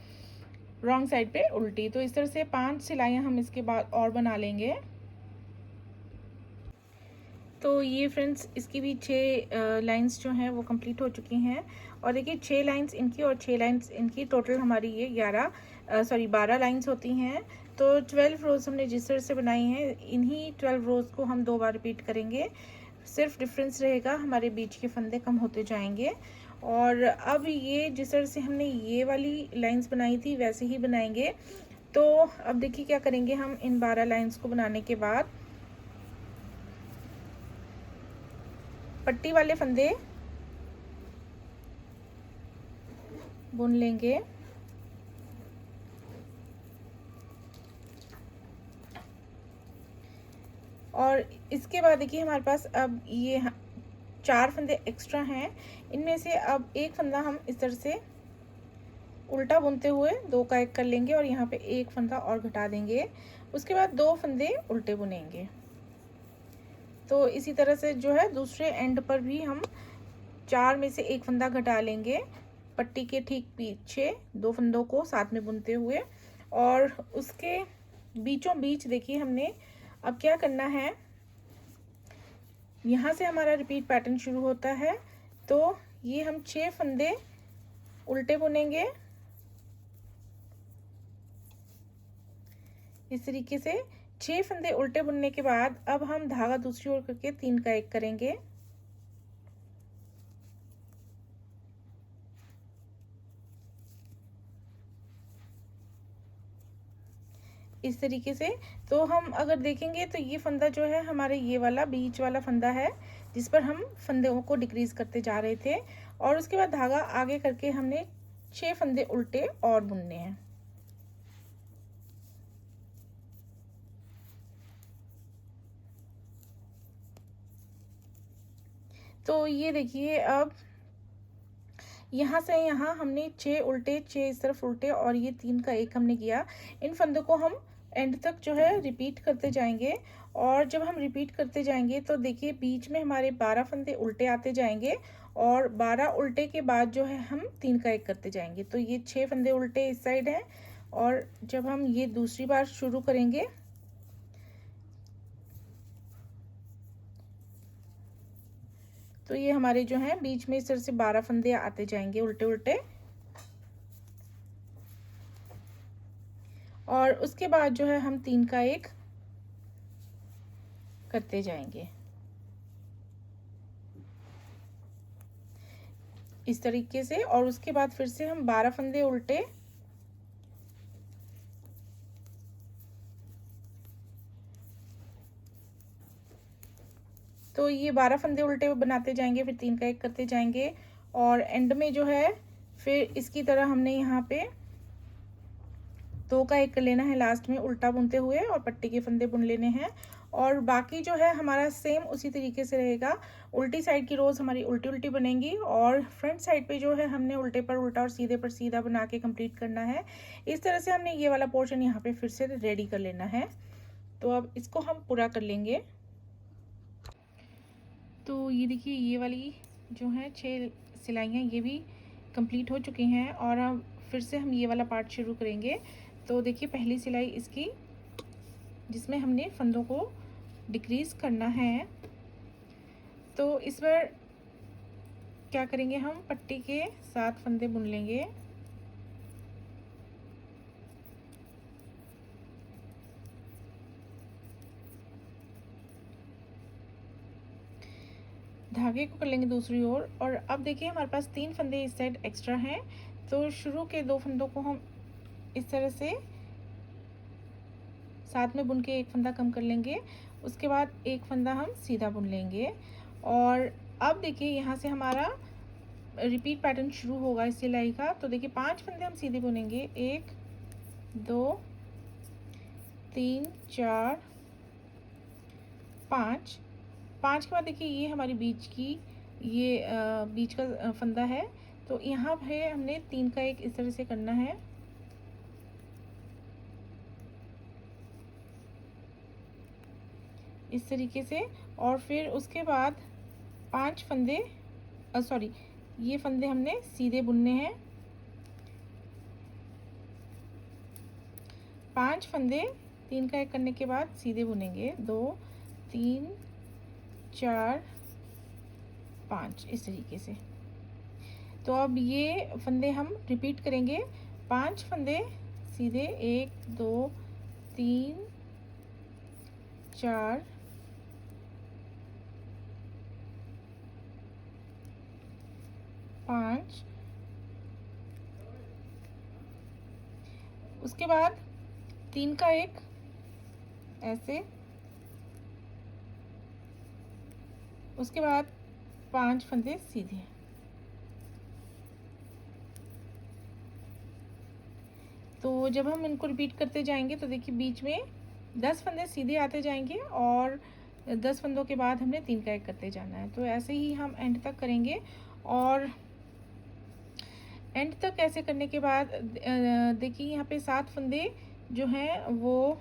Speaker 1: रॉन्ग साइड पे उल्टी। तो इस तरह से 5 सिलाइयाँ हम इसके बाद और बना लेंगे। तो ये फ्रेंड्स इसकी भी 6 लाइंस जो हैं वो कंप्लीट हो चुकी हैं और देखिए 6 लाइंस इनकी और 6 लाइंस इनकी, टोटल हमारी ये 12 लाइंस होती हैं। तो 12 रोज़ हमने जिस तरह से बनाई हैं, इन्हीं 12 रोज़ को हम 2 बार रिपीट करेंगे। सिर्फ डिफरेंस रहेगा, हमारे बीच के फंदे कम होते जाएंगे। और अब ये जिस तरह से हमने ये वाली लाइंस बनाई थी वैसे ही बनाएंगे। तो अब देखिए क्या करेंगे हम इन 12 लाइंस को बनाने के बाद, पट्टी वाले फंदे बुन लेंगे और इसके बाद देखिए हमारे पास अब ये 4 फंदे एक्स्ट्रा हैं। इनमें से अब एक फंदा हम इस तरह से उल्टा बुनते हुए 2 का 1 कर लेंगे और यहाँ पे एक फंदा और घटा देंगे। उसके बाद 2 फंदे उल्टे बुनेंगे। तो इसी तरह से जो है दूसरे एंड पर भी हम 4 में से एक फंदा घटा लेंगे, पट्टी के ठीक पीछे 2 फंदों को साथ में बुनते हुए। और उसके बीचों बीच देखिए हमने अब क्या करना है, यहाँ से हमारा रिपीट पैटर्न शुरू होता है। तो ये हम 6 फंदे उल्टे बुनेंगे इस तरीके से। 6 फंदे उल्टे बुनने के बाद अब हम धागा दूसरी ओर करके 3 का 1 करेंगे। इस तरीके से। तो हम अगर देखेंगे तो ये फंदा जो है हमारे ये वाला बीच वाला फंदा है जिस पर हम फंदों को डिक्रीज करते जा रहे थे। और उसके बाद धागा आगे करके हमने 6 फंदे उल्टे और बुनने हैं। तो ये देखिए अब यहाँ से यहाँ हमने 6 उल्टे, 6 इस तरफ उल्टे और ये 3 का 1 हमने किया। इन फंदों को हम एंड तक जो है रिपीट करते जाएंगे और जब हम रिपीट करते जाएंगे तो देखिए बीच में हमारे 12 फंदे उल्टे आते जाएंगे और 12 उल्टे के बाद जो है हम 3 का 1 करते जाएंगे। तो ये 6 फंदे उल्टे इस साइड हैं और जब हम ये दूसरी बार शुरू करेंगे तो ये हमारे जो हैं बीच में इस तरह से 12 फंदे आते जाएंगे उल्टे उल्टे। और उसके बाद जो है हम 3 का 1 करते जाएंगे इस तरीके से। और उसके बाद फिर से हम 12 फंदे उल्टे, तो ये 12 फंदे उल्टे बनाते जाएंगे, फिर 3 का 1 करते जाएंगे और एंड में जो है फिर इसकी तरह हमने यहाँ पे 2 का 1 कर लेना है लास्ट में उल्टा बुनते हुए और पट्टी के फंदे बुन लेने हैं। और बाकी जो है हमारा सेम उसी तरीके से रहेगा। उल्टी साइड की रोज़ हमारी उल्टी उल्टी बनेंगी और फ्रंट साइड पे जो है हमने उल्टे पर उल्टा और सीधे पर सीधा बना के कंप्लीट करना है। इस तरह से हमने ये वाला पोर्शन यहाँ पे फिर से रेडी कर लेना है। तो अब इसको हम पूरा कर लेंगे। तो ये देखिए ये वाली जो है 6 सिलाइयाँ ये भी कंप्लीट हो चुकी हैं और अब फिर से हम ये वाला पार्ट शुरू करेंगे। तो देखिए पहली सिलाई इसकी जिसमें हमने फंदों को डिक्रीज करना है। तो इस बार क्या करेंगे, हम पट्टी के 7 फंदे बुन लेंगे धागे को कर लेंगे दूसरी ओर। और अब देखिए हमारे पास 3 फंदे इस साइड एक्स्ट्रा हैं। तो शुरू के 2 फंदों को हम इस तरह से साथ में बुन के एक फंदा कम कर लेंगे। उसके बाद एक फंदा हम सीधा बुन लेंगे और अब देखिए यहाँ से हमारा रिपीट पैटर्न शुरू होगा इस सिलाई का। तो देखिए 5 फंदे हम सीधे बुनेंगे, 1 2 3 4 5। 5 के बाद देखिए ये हमारी बीच की ये बीच का फंदा है तो यहाँ पे हमने 3 का 1 इस तरह से करना है। इस तरीके से। और फिर उसके बाद 5 फंदे सॉरी, ये फंदे हमने सीधे बुनने हैं। 5 फंदे 3 का 1 करने के बाद सीधे बुनेंगे। 2 3 4 5 इस तरीके से। तो अब ये फंदे हम रिपीट करेंगे। 5 फंदे सीधे, 1 2 3 4 5। उसके बाद 3 का 1 ऐसे। उसके बाद 5 फंदे सीधे। तो जब हम इनको रिपीट करते जाएंगे तो देखिए बीच में 10 फंदे सीधे आते जाएंगे और 10 फंदों के बाद हमने 3 का 1 करते जाना है। तो ऐसे ही हम एंड तक करेंगे। और एंड तक ऐसे करने के बाद देखिए यहाँ पे 7 फंदे जो हैं वो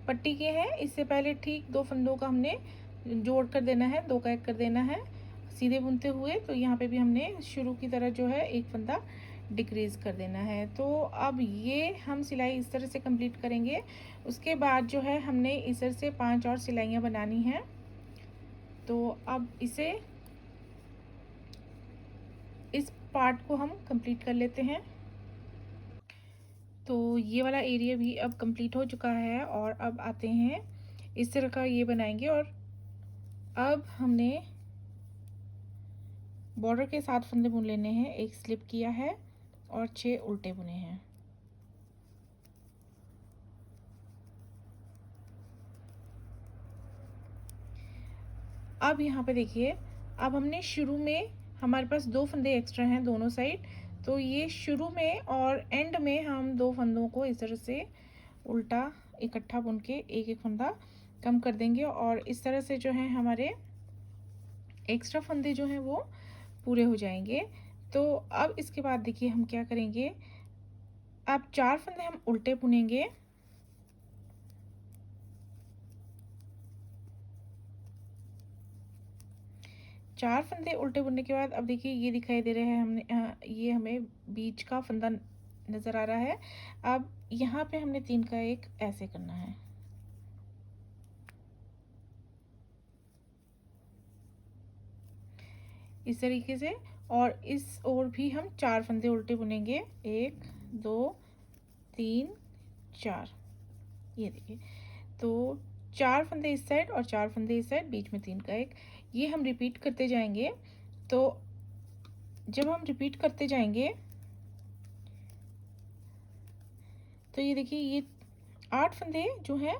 Speaker 1: पट्टी के हैं। इससे पहले ठीक 2 फंदों का हमने जोड़ कर देना है, 2 का 1 कर देना है सीधे बुनते हुए। तो यहाँ पे भी हमने शुरू की तरह जो है 1 फंदा डिक्रीज कर देना है। तो अब ये हम सिलाई इस तरह से कंप्लीट करेंगे। उसके बाद जो है हमने इस तरह से 5 और सिलाइयाँ बनानी हैं। तो अब इस पार्ट को हम कंप्लीट कर लेते हैं। तो ये वाला एरिया भी अब कंप्लीट हो चुका है और अब आते हैं इस तरह का ये बनाएंगे। और अब हमने बॉर्डर के 7 फंदे बुन लेने हैं। 1 स्लिप किया है और 6 उल्टे बुने हैं। अब यहाँ पे देखिए, अब हमने शुरू में हमारे पास 2 फंदे एक्स्ट्रा हैं दोनों साइड। तो ये शुरू में और एंड में हम 2 फंदों को इस तरह से उल्टा इकट्ठा बुन के एक एक फंदा कम कर देंगे। और इस तरह से जो है हमारे एक्स्ट्रा फंदे जो हैं वो पूरे हो जाएंगे। तो अब इसके बाद देखिए हम क्या करेंगे। अब 4 फंदे हम उल्टे बुनेंगे। चार फंदे उल्टे बुनने के बाद अब देखिए ये दिखाई दे रहे हैं हमने ये हमें बीच का फंदा नज़र आ रहा है। अब यहाँ पे हमने 3 का 1 ऐसे करना है। इस तरीके से। और इस ओर भी हम 4 फंदे उल्टे बुनेंगे। 1 2 3 4। ये देखिए, तो 4 फंदे इस साइड और 4 फंदे इस साइड, बीच में 3 का 1। ये हम रिपीट करते जाएंगे। तो जब हम रिपीट करते जाएंगे तो ये देखिए ये 8 फंदे जो हैं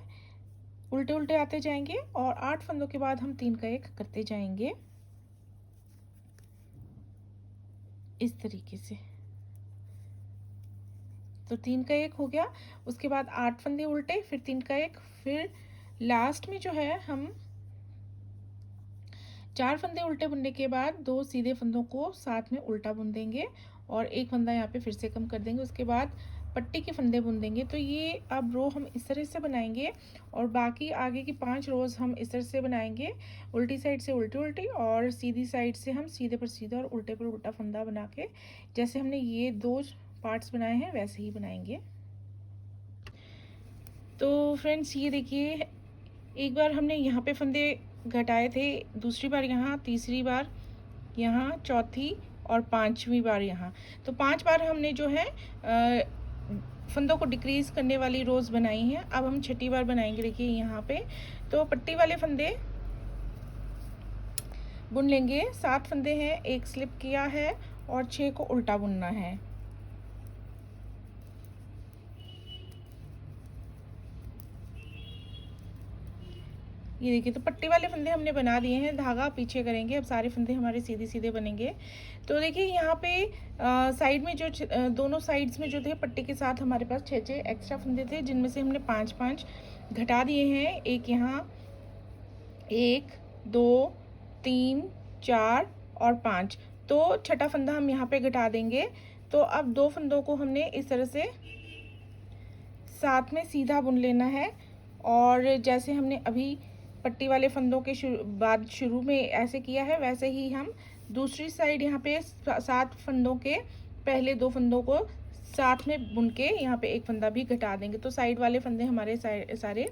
Speaker 1: उल्टे उल्टे आते जाएंगे और 8 फंदों के बाद हम 3 का 1 करते जाएंगे इस तरीके से। तो 3 का 1 हो गया। उसके बाद 8 फंदे उल्टे, फिर 3 का 1, फिर लास्ट में जो है हम 4 फंदे उल्टे बुनने के बाद 2 सीधे फंदों को साथ में उल्टा बुन देंगे और 1 फंदा यहाँ पे फिर से कम कर देंगे। उसके बाद पट्टी के फंदे बुन देंगे। तो ये अब रो हम इस तरह से बनाएंगे और बाकी आगे की 5 रोज हम इस तरह से बनाएंगे। उल्टी साइड से उल्टी उल्टी और सीधी साइड से हम सीधे पर सीधा और उल्टे पर उल्टा फंदा बना के जैसे हमने ये 2 पार्ट्स बनाए हैं वैसे ही बनाएंगे। तो फ्रेंड्स ये देखिए, एक बार हमने यहाँ पे फंदे घटाए थे, दूसरी बार यहाँ, तीसरी बार यहाँ, चौथी और 5वीं बार यहाँ। तो 5 बार हमने जो है फंदों को डिक्रीज करने वाली रोज बनाई हैं। अब हम 6ठी बार बनाएंगे। देखिए यहाँ पे तो पट्टी वाले फंदे बुन लेंगे। 7 फंदे हैं, 1 स्लिप किया है और 6 को उल्टा बुनना है। ये देखिए, तो पट्टी वाले फंदे हमने बना दिए हैं, धागा पीछे करेंगे। अब सारे फंदे हमारे सीधे सीधे बनेंगे। तो देखिए यहाँ पे साइड में जो दोनों साइड्स में जो थे पट्टी के साथ हमारे पास 6 एक्स्ट्रा फंदे थे, जिनमें से हमने 5 घटा दिए हैं। एक यहाँ, 1 2 3 4 और 5, तो छठा फंदा हम यहाँ पे घटा देंगे। तो अब 2 फंदों को हमने इस तरह से साथ में सीधा बुन लेना है। और जैसे हमने अभी पट्टी वाले फंदों के शुरू में ऐसे किया है, वैसे ही हम दूसरी साइड यहाँ पे 7 फंदों के पहले 2 फंदों को साथ में बुन के यहाँ पे एक फंदा भी घटा देंगे। तो साइड वाले फंदे हमारे सारे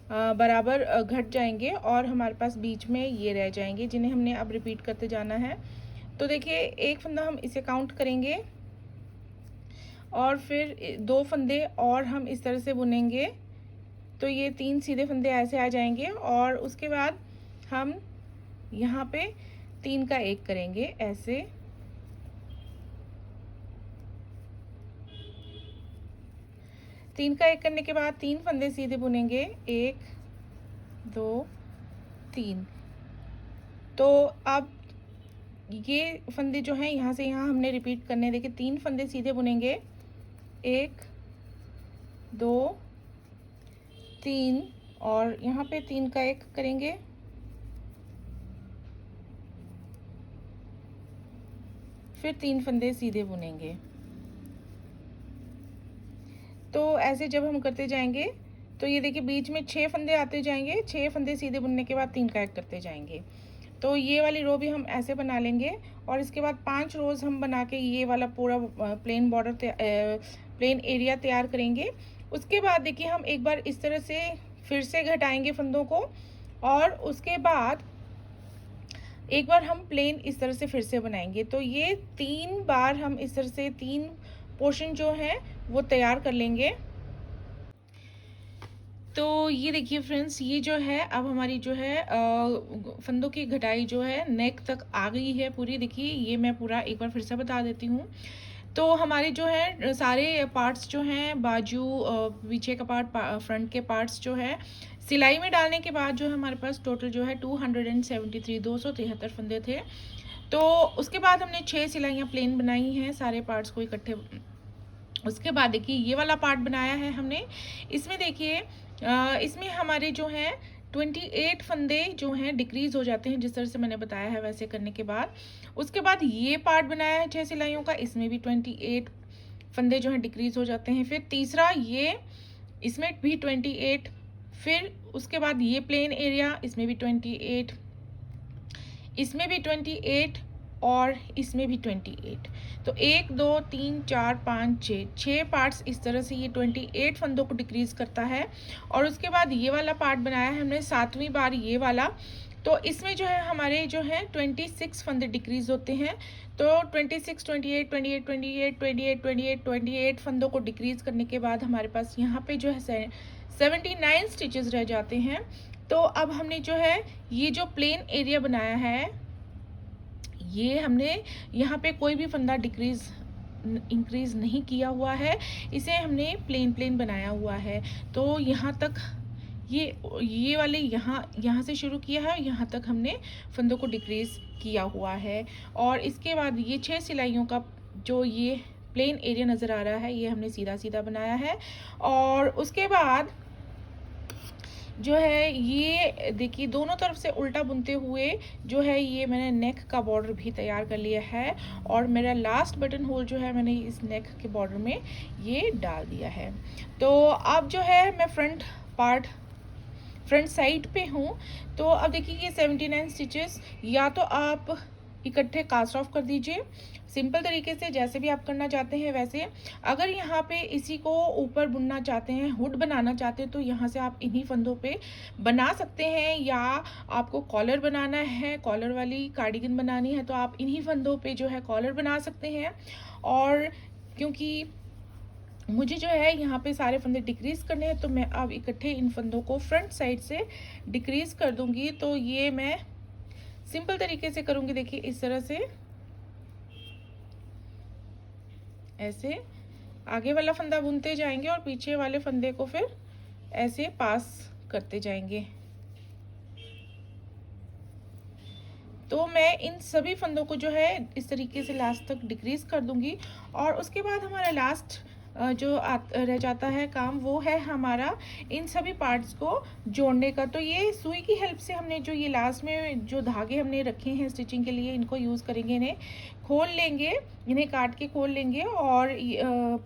Speaker 1: बराबर घट जाएंगे और हमारे पास बीच में ये रह जाएंगे, जिन्हें हमने अब रिपीट करते जाना है। तो देखिए, एक फंदा हम इसे काउंट करेंगे और फिर 2 फंदे और हम इस तरह से बुनेंगे, तो ये 3 सीधे फंदे ऐसे आ जाएंगे। और उसके बाद हम यहाँ पे 3 का 1 करेंगे ऐसे, तीन का 1 करने के बाद 3 फंदे सीधे बुनेंगे, 1 2 3। तो अब ये फंदे जो हैं यहाँ से यहाँ हमने रिपीट करने, देखिए 3 फंदे सीधे बुनेंगे, 1 2 3, और यहाँ पे 3 का 1 करेंगे, फिर 3 फंदे सीधे बुनेंगे। तो ऐसे जब हम करते जाएंगे तो ये देखिए बीच में 6 फंदे आते जाएंगे, 6 फंदे सीधे बुनने के बाद 3 का 1 करते जाएंगे। तो ये वाली रो भी हम ऐसे बना लेंगे और इसके बाद 5 रोज हम बना के ये वाला पूरा प्लेन बॉर्डर प्लेन एरिया तैयार करेंगे। उसके बाद देखिए हम एक बार इस तरह से फिर से घटाएंगे फंदों को, और उसके बाद एक बार हम प्लेन इस तरह से फिर से बनाएंगे। तो ये 3 बार हम इस तरह से 3 पोर्शन जो हैं वो तैयार कर लेंगे। तो ये देखिए फ्रेंड्स, ये जो है अब हमारी जो है फंदों की घटाई जो है नेक तक आ गई है पूरी। देखिए ये मैं पूरा एक बार फिर से बता देती हूँ। तो हमारे जो है सारे पार्ट्स जो हैं, बाजू, पीछे का पार्ट, फ्रंट के पार्ट्स जो है, सिलाई में डालने के बाद जो है हमारे पास टोटल जो है 273 फंदे थे। तो उसके बाद हमने 6 सिलाइयाँ प्लेन बनाई हैं सारे पार्ट्स को इकट्ठे। उसके बाद देखिए ये वाला पार्ट बनाया है हमने, इसमें देखिए इसमें हमारे जो हैं 28 फंदे जो हैं डिक्रीज हो जाते हैं, जिस तरह से मैंने बताया है वैसे करने के बाद। उसके बाद ये पार्ट बनाया है 6 सिलाइयों का, इसमें भी 28 फंदे जो हैं डिक्रीज हो जाते हैं। फिर तीसरा ये, इसमें भी 28, फिर उसके बाद ये प्लेन एरिया, इसमें भी 28, इसमें भी 28 और इसमें भी 28। तो 1 2 3 4 5 6 पार्ट्स इस तरह से ये 28 फंदों को डिक्रीज करता है। और उसके बाद ये वाला पार्ट बनाया है हमने 7वीं बार ये वाला, तो इसमें जो है हमारे जो है 26 फंदे डिक्रीज होते हैं। तो 26 28 28 28 28 28 28 फंदों को डिक्रीज करने के बाद हमारे पास यहाँ पे जो है 79 स्टिचेस रह जाते हैं। तो अब हमने जो है ये जो प्लेन एरिया बनाया है, ये हमने यहाँ पे कोई भी फंदा डिक्रीज इंक्रीज नहीं किया हुआ है, इसे हमने प्लेन बनाया हुआ है। तो यहाँ तक ये वाले यहाँ से शुरू किया है, यहाँ तक हमने फंदों को डिक्रीज किया हुआ है। और इसके बाद ये 6 सिलाइयों का जो ये प्लेन एरिया नज़र आ रहा है, ये हमने सीधा बनाया है। और उसके बाद जो है ये देखिए दोनों तरफ से उल्टा बुनते हुए जो है ये मैंने नेक का बॉर्डर भी तैयार कर लिया है, और मेरा लास्ट बटन होल जो है मैंने इस नेक के बॉर्डर में ये डाल दिया है। तो अब जो है मैं फ्रंट साइड पे हूँ। तो अब देखिए ये 79 स्टिचेस या तो आप इकट्ठे कास्ट ऑफ कर दीजिए सिंपल तरीके से, जैसे भी आप करना चाहते हैं वैसे। अगर यहाँ पे इसी को ऊपर बुनना चाहते हैं, हुड बनाना चाहते हैं, तो यहाँ से आप इन्हीं फंदों पे बना सकते हैं। या आपको कॉलर बनाना है, कॉलर वाली कार्डिगन बनानी है, तो आप इन्हीं फंदों पे जो है कॉलर बना सकते हैं। और क्योंकि मुझे जो है यहाँ पे सारे फंदे डिक्रीज करने हैं, तो मैं अब इकट्ठे इन फंदों को फ्रंट साइड से डिक्रीज कर दूंगी। तो ये मैं सिंपल तरीके से करूंगी। देखिए इस तरह से ऐसे आगे वाला फंदा बुनते जाएंगे और पीछे वाले फंदे को फिर ऐसे पास करते जाएंगे। तो मैं इन सभी फंदों को जो है इस तरीके से लास्ट तक डिक्रीज कर दूंगी। और उसके बाद हमारा लास्ट रह जाता है काम, वो है हमारा इन सभी पार्ट्स को जोड़ने का। तो ये सुई की हेल्प से हमने जो ये लास्ट में जो धागे हमने रखे हैं स्टिचिंग के लिए, इनको यूज़ करेंगे। इन्हें खोल लेंगे, इन्हें काट के खोल लेंगे और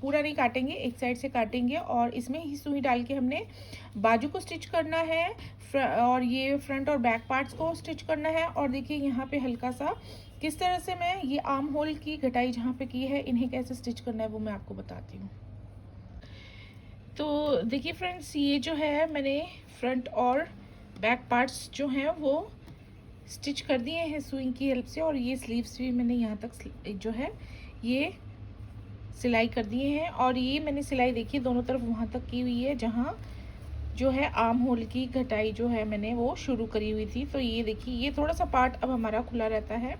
Speaker 1: पूरा नहीं काटेंगे, एक साइड से काटेंगे और इसमें ही सुई डाल के हमने बाजू को स्टिच करना है और ये फ्रंट और बैक पार्ट्स को स्टिच करना है। और देखिए यहाँ पे हल्का सा किस तरह से मैं ये आर्म होल की घटाई जहाँ पे की है, इन्हें कैसे स्टिच करना है वो मैं आपको बताती हूँ। तो देखिए फ्रेंड्स, ये जो है मैंने फ्रंट और बैक पार्ट्स जो हैं वो स्टिच कर दिए हैं सुई की हेल्प से। और ये स्लीव्स भी मैंने यहाँ तक जो है ये सिलाई कर दिए हैं। और ये मैंने सिलाई देखिए दोनों तरफ वहाँ तक की हुई है जहाँ जो है आर्म होल की घटाई जो है मैंने वो शुरू करी हुई थी। तो ये देखिए ये थोड़ा सा पार्ट अब हमारा खुला रहता है,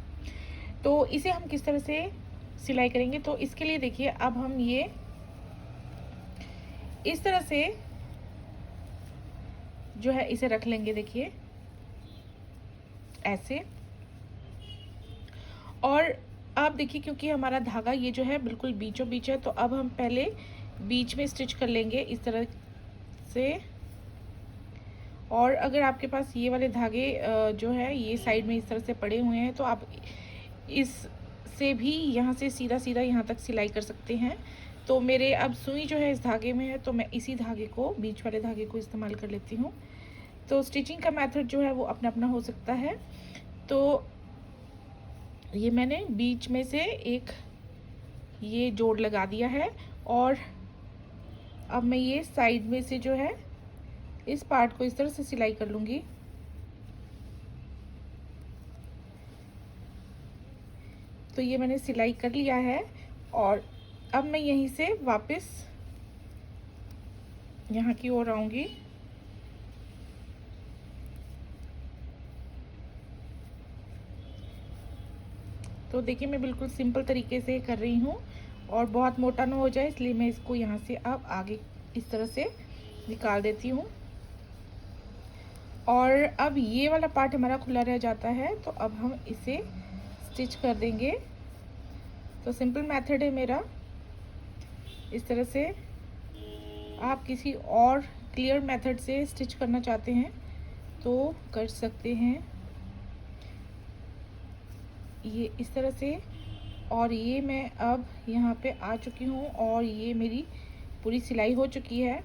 Speaker 1: तो इसे हम किस तरह से सिलाई करेंगे। तो इसके लिए देखिए अब हम ये इस तरह से जो है इसे रख लेंगे, देखिए ऐसे। और अब देखिए क्योंकि हमारा धागा ये जो है बिल्कुल बीचों बीच है, तो अब हम पहले बीच में स्टिच कर लेंगे इस तरह से। और अगर आपके पास ये वाले धागे जो है ये साइड में इस तरह से पड़े हुए हैं, तो आप इस से भी यहाँ से सीधा सीधा यहाँ तक सिलाई कर सकते हैं। तो मेरे अब सुई जो है इस धागे में है, तो मैं इसी धागे को, बीच वाले धागे को इस्तेमाल कर लेती हूँ। तो स्टिचिंग का मेथड जो है वो अपना अपना हो सकता है। तो ये मैंने बीच में से एक ये जोड़ लगा दिया है और अब मैं ये साइड में से जो है इस पार्ट को इस तरह से सिलाई कर लूँगी। तो ये मैंने सिलाई कर लिया है और अब मैं यहीं से वापस यहाँ की ओर आऊँगी। तो देखिए मैं बिल्कुल सिंपल तरीके से कर रही हूँ और बहुत मोटा ना हो जाए, इसलिए मैं इसको यहाँ से अब आगे इस तरह से निकाल देती हूँ। और अब ये वाला पार्ट हमारा खुला रह जाता है, तो अब हम इसे स्टिच कर देंगे। तो सिंपल मेथड है मेरा, इस तरह से। आप किसी और क्लियर मेथड से स्टिच करना चाहते हैं तो कर सकते हैं, ये इस तरह से। और ये मैं अब यहाँ पे आ चुकी हूँ और ये मेरी पूरी सिलाई हो चुकी है।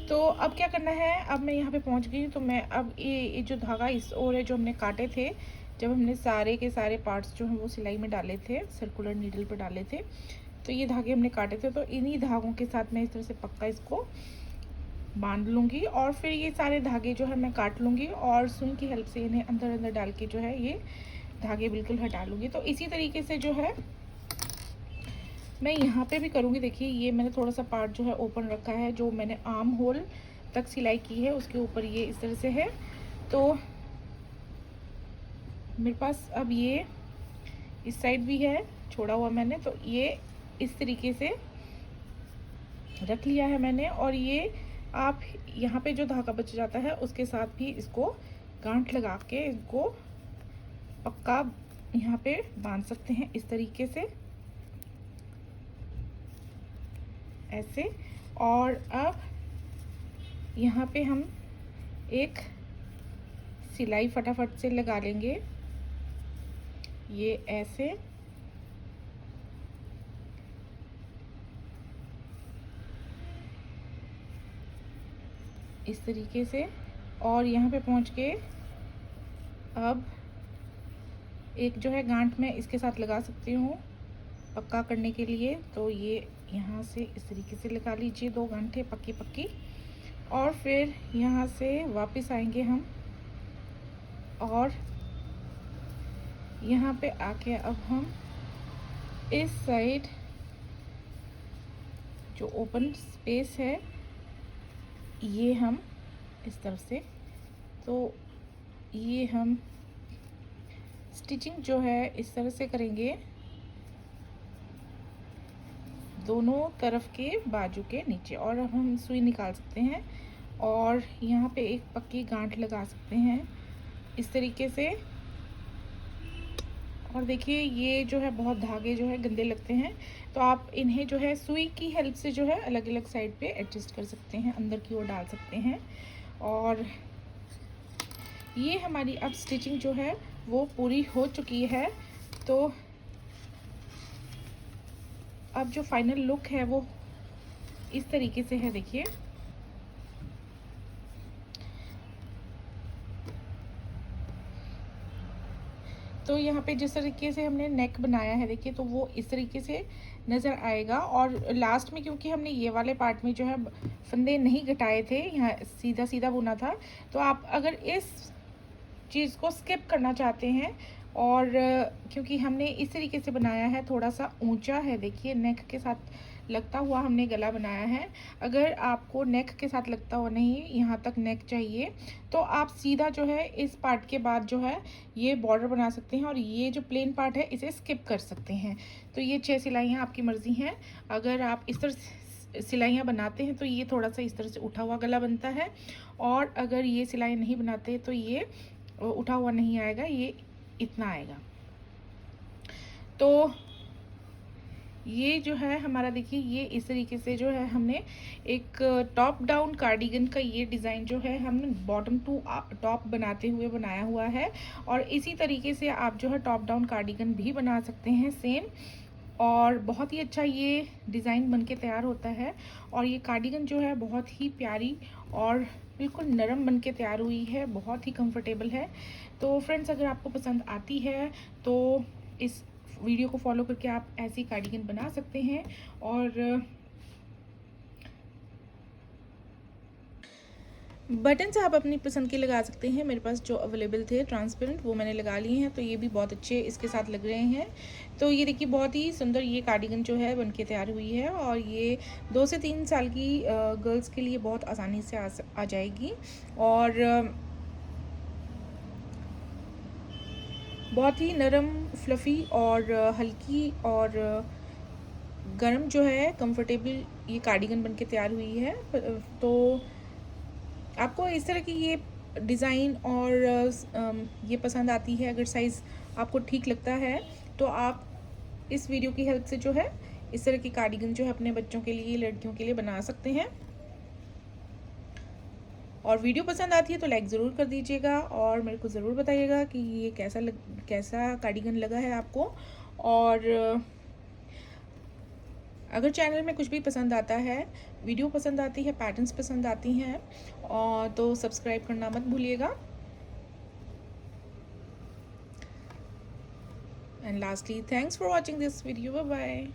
Speaker 1: तो अब क्या करना है, अब मैं यहाँ पे पहुँच गई हूँ। तो मैं अब ये जो धागा इस ओर है जो हमने काटे थे, जब हमने सारे के सारे पार्ट्स जो हैं वो सिलाई में डाले थे, सर्कुलर नीडल पे डाले थे, तो ये धागे हमने काटे थे। तो इन्हीं धागों के साथ मैं इस तरह से पक्का इसको बांध लूँगी और फिर ये सारे धागे जो है मैं काट लूँगी और सुई की हेल्प से इन्हें अंदर अंदर डाल के जो है ये धागे बिल्कुल हटा लूँगी। तो इसी तरीके से जो है मैं यहाँ पे भी करूँगी। देखिए ये मैंने थोड़ा सा पार्ट जो है ओपन रखा है, जो मैंने आर्म होल तक सिलाई की है उसके ऊपर ये इस तरह से है। तो मेरे पास अब ये इस साइड भी है छोड़ा हुआ मैंने, तो ये इस तरीके से रख लिया है मैंने। और ये आप यहाँ पे जो धागा बच जाता है उसके साथ भी इसको गांठ लगा के इसको पक्का यहाँ पे बांध सकते हैं इस तरीके से, ऐसे। और अब यहाँ पे हम एक सिलाई फटाफट से लगा लेंगे, ये ऐसे। इस तरीके से। और यहाँ पे पहुँच के अब एक जो है गांठ मैं इसके साथ लगा सकती हूँ पक्का करने के लिए। तो ये यहाँ से इस तरीके से लगा लीजिए, 2 गांठें पक्की पक्की। और फिर यहाँ से वापस आएंगे हम और यहाँ पे आके अब हम इस साइड जो ओपन स्पेस है ये हम इस तरफ से, तो ये हम स्टिचिंग जो है इस तरह से करेंगे दोनों तरफ के बाजू के नीचे। और अब हम सुई निकाल सकते हैं और यहाँ पे एक पक्की गांठ लगा सकते हैं इस तरीके से। और देखिए ये जो है बहुत धागे जो है गंदे लगते हैं, तो आप इन्हें जो है सुई की हेल्प से जो है अलग अलग साइड पे एडजस्ट कर सकते हैं, अंदर की ओर डाल सकते हैं। और ये हमारी अब स्टिचिंग जो है वो पूरी हो चुकी है। तो अब जो फाइनल लुक है वो इस तरीके से है, देखिए। तो यहाँ पे जिस तरीके से हमने नेक बनाया है, देखिए, तो वो इस तरीके से नज़र आएगा। और लास्ट में क्योंकि हमने ये वाले पार्ट में जो है फंदे नहीं घटाए थे, यहाँ सीधा सीधा बुना था, तो आप अगर इस चीज़ को स्किप करना चाहते हैं, और क्योंकि हमने इस तरीके से बनाया है, थोड़ा सा ऊंचा है, देखिए नेक के साथ लगता हुआ हमने गला बनाया है। अगर आपको नेक के साथ लगता हुआ नहीं, यहाँ तक नेक चाहिए, तो आप सीधा जो है इस पार्ट के बाद जो है ये बॉर्डर बना सकते हैं, और ये जो प्लेन पार्ट है इसे स्किप कर सकते हैं। तो ये 6 सिलाइयाँ आपकी मर्ज़ी हैं। अगर आप इस तरह सिलाइयाँ बनाते हैं तो ये थोड़ा सा इस तरह से उठा हुआ गला बनता है, और अगर ये सिलाई नहीं बनाते तो ये उठा हुआ नहीं आएगा, ये इतना आएगा। तो ये जो है हमारा, देखिए, ये इस तरीके से जो है हमने एक टॉप डाउन कार्डिगन का ये डिज़ाइन जो है हमने बॉटम टू टॉप बनाते हुए बनाया हुआ है। और इसी तरीके से आप जो है टॉप डाउन कार्डिगन भी बना सकते हैं सेम, और बहुत ही अच्छा ये डिज़ाइन बनके तैयार होता है। और ये कार्डिगन जो है बहुत ही प्यारी और बिल्कुल नरम बनके तैयार हुई है, बहुत ही कंफर्टेबल है। तो फ्रेंड्स, अगर आपको पसंद आती है तो इस वीडियो को फॉलो करके आप ऐसी कार्डिगन बना सकते हैं। और बटन्स आप अपनी पसंद के लगा सकते हैं। मेरे पास जो अवेलेबल थे ट्रांसपेरेंट, वो मैंने लगा लिए हैं, तो ये भी बहुत अच्छे इसके साथ लग रहे हैं। तो ये देखिए बहुत ही सुंदर ये कार्डिगन जो है बनके तैयार हुई है, और ये 2 से 3 साल की गर्ल्स के लिए बहुत आसानी से आ जाएगी। और बहुत ही नरम, फ्लफ़ी और हल्की और गर्म जो है कंफर्टेबल ये कार्डिगन बनके तैयार हुई है। तो आपको इस तरह की ये डिज़ाइन और ये पसंद आती है, अगर साइज़ आपको ठीक लगता है, तो आप इस वीडियो की हेल्प से जो है इस तरह की कार्डिगन जो है अपने बच्चों के लिए, लड़कियों के लिए बना सकते हैं। और वीडियो पसंद आती है तो लाइक ज़रूर कर दीजिएगा, और मेरे को ज़रूर बताइएगा कि ये कैसा कार्डिगन लगा है आपको। और अगर चैनल में कुछ भी पसंद आता है, वीडियो पसंद आती है, पैटर्न्स पसंद आती हैं, और तो सब्सक्राइब करना मत भूलिएगा। And lastly, thanks for watching this video. Bye bye.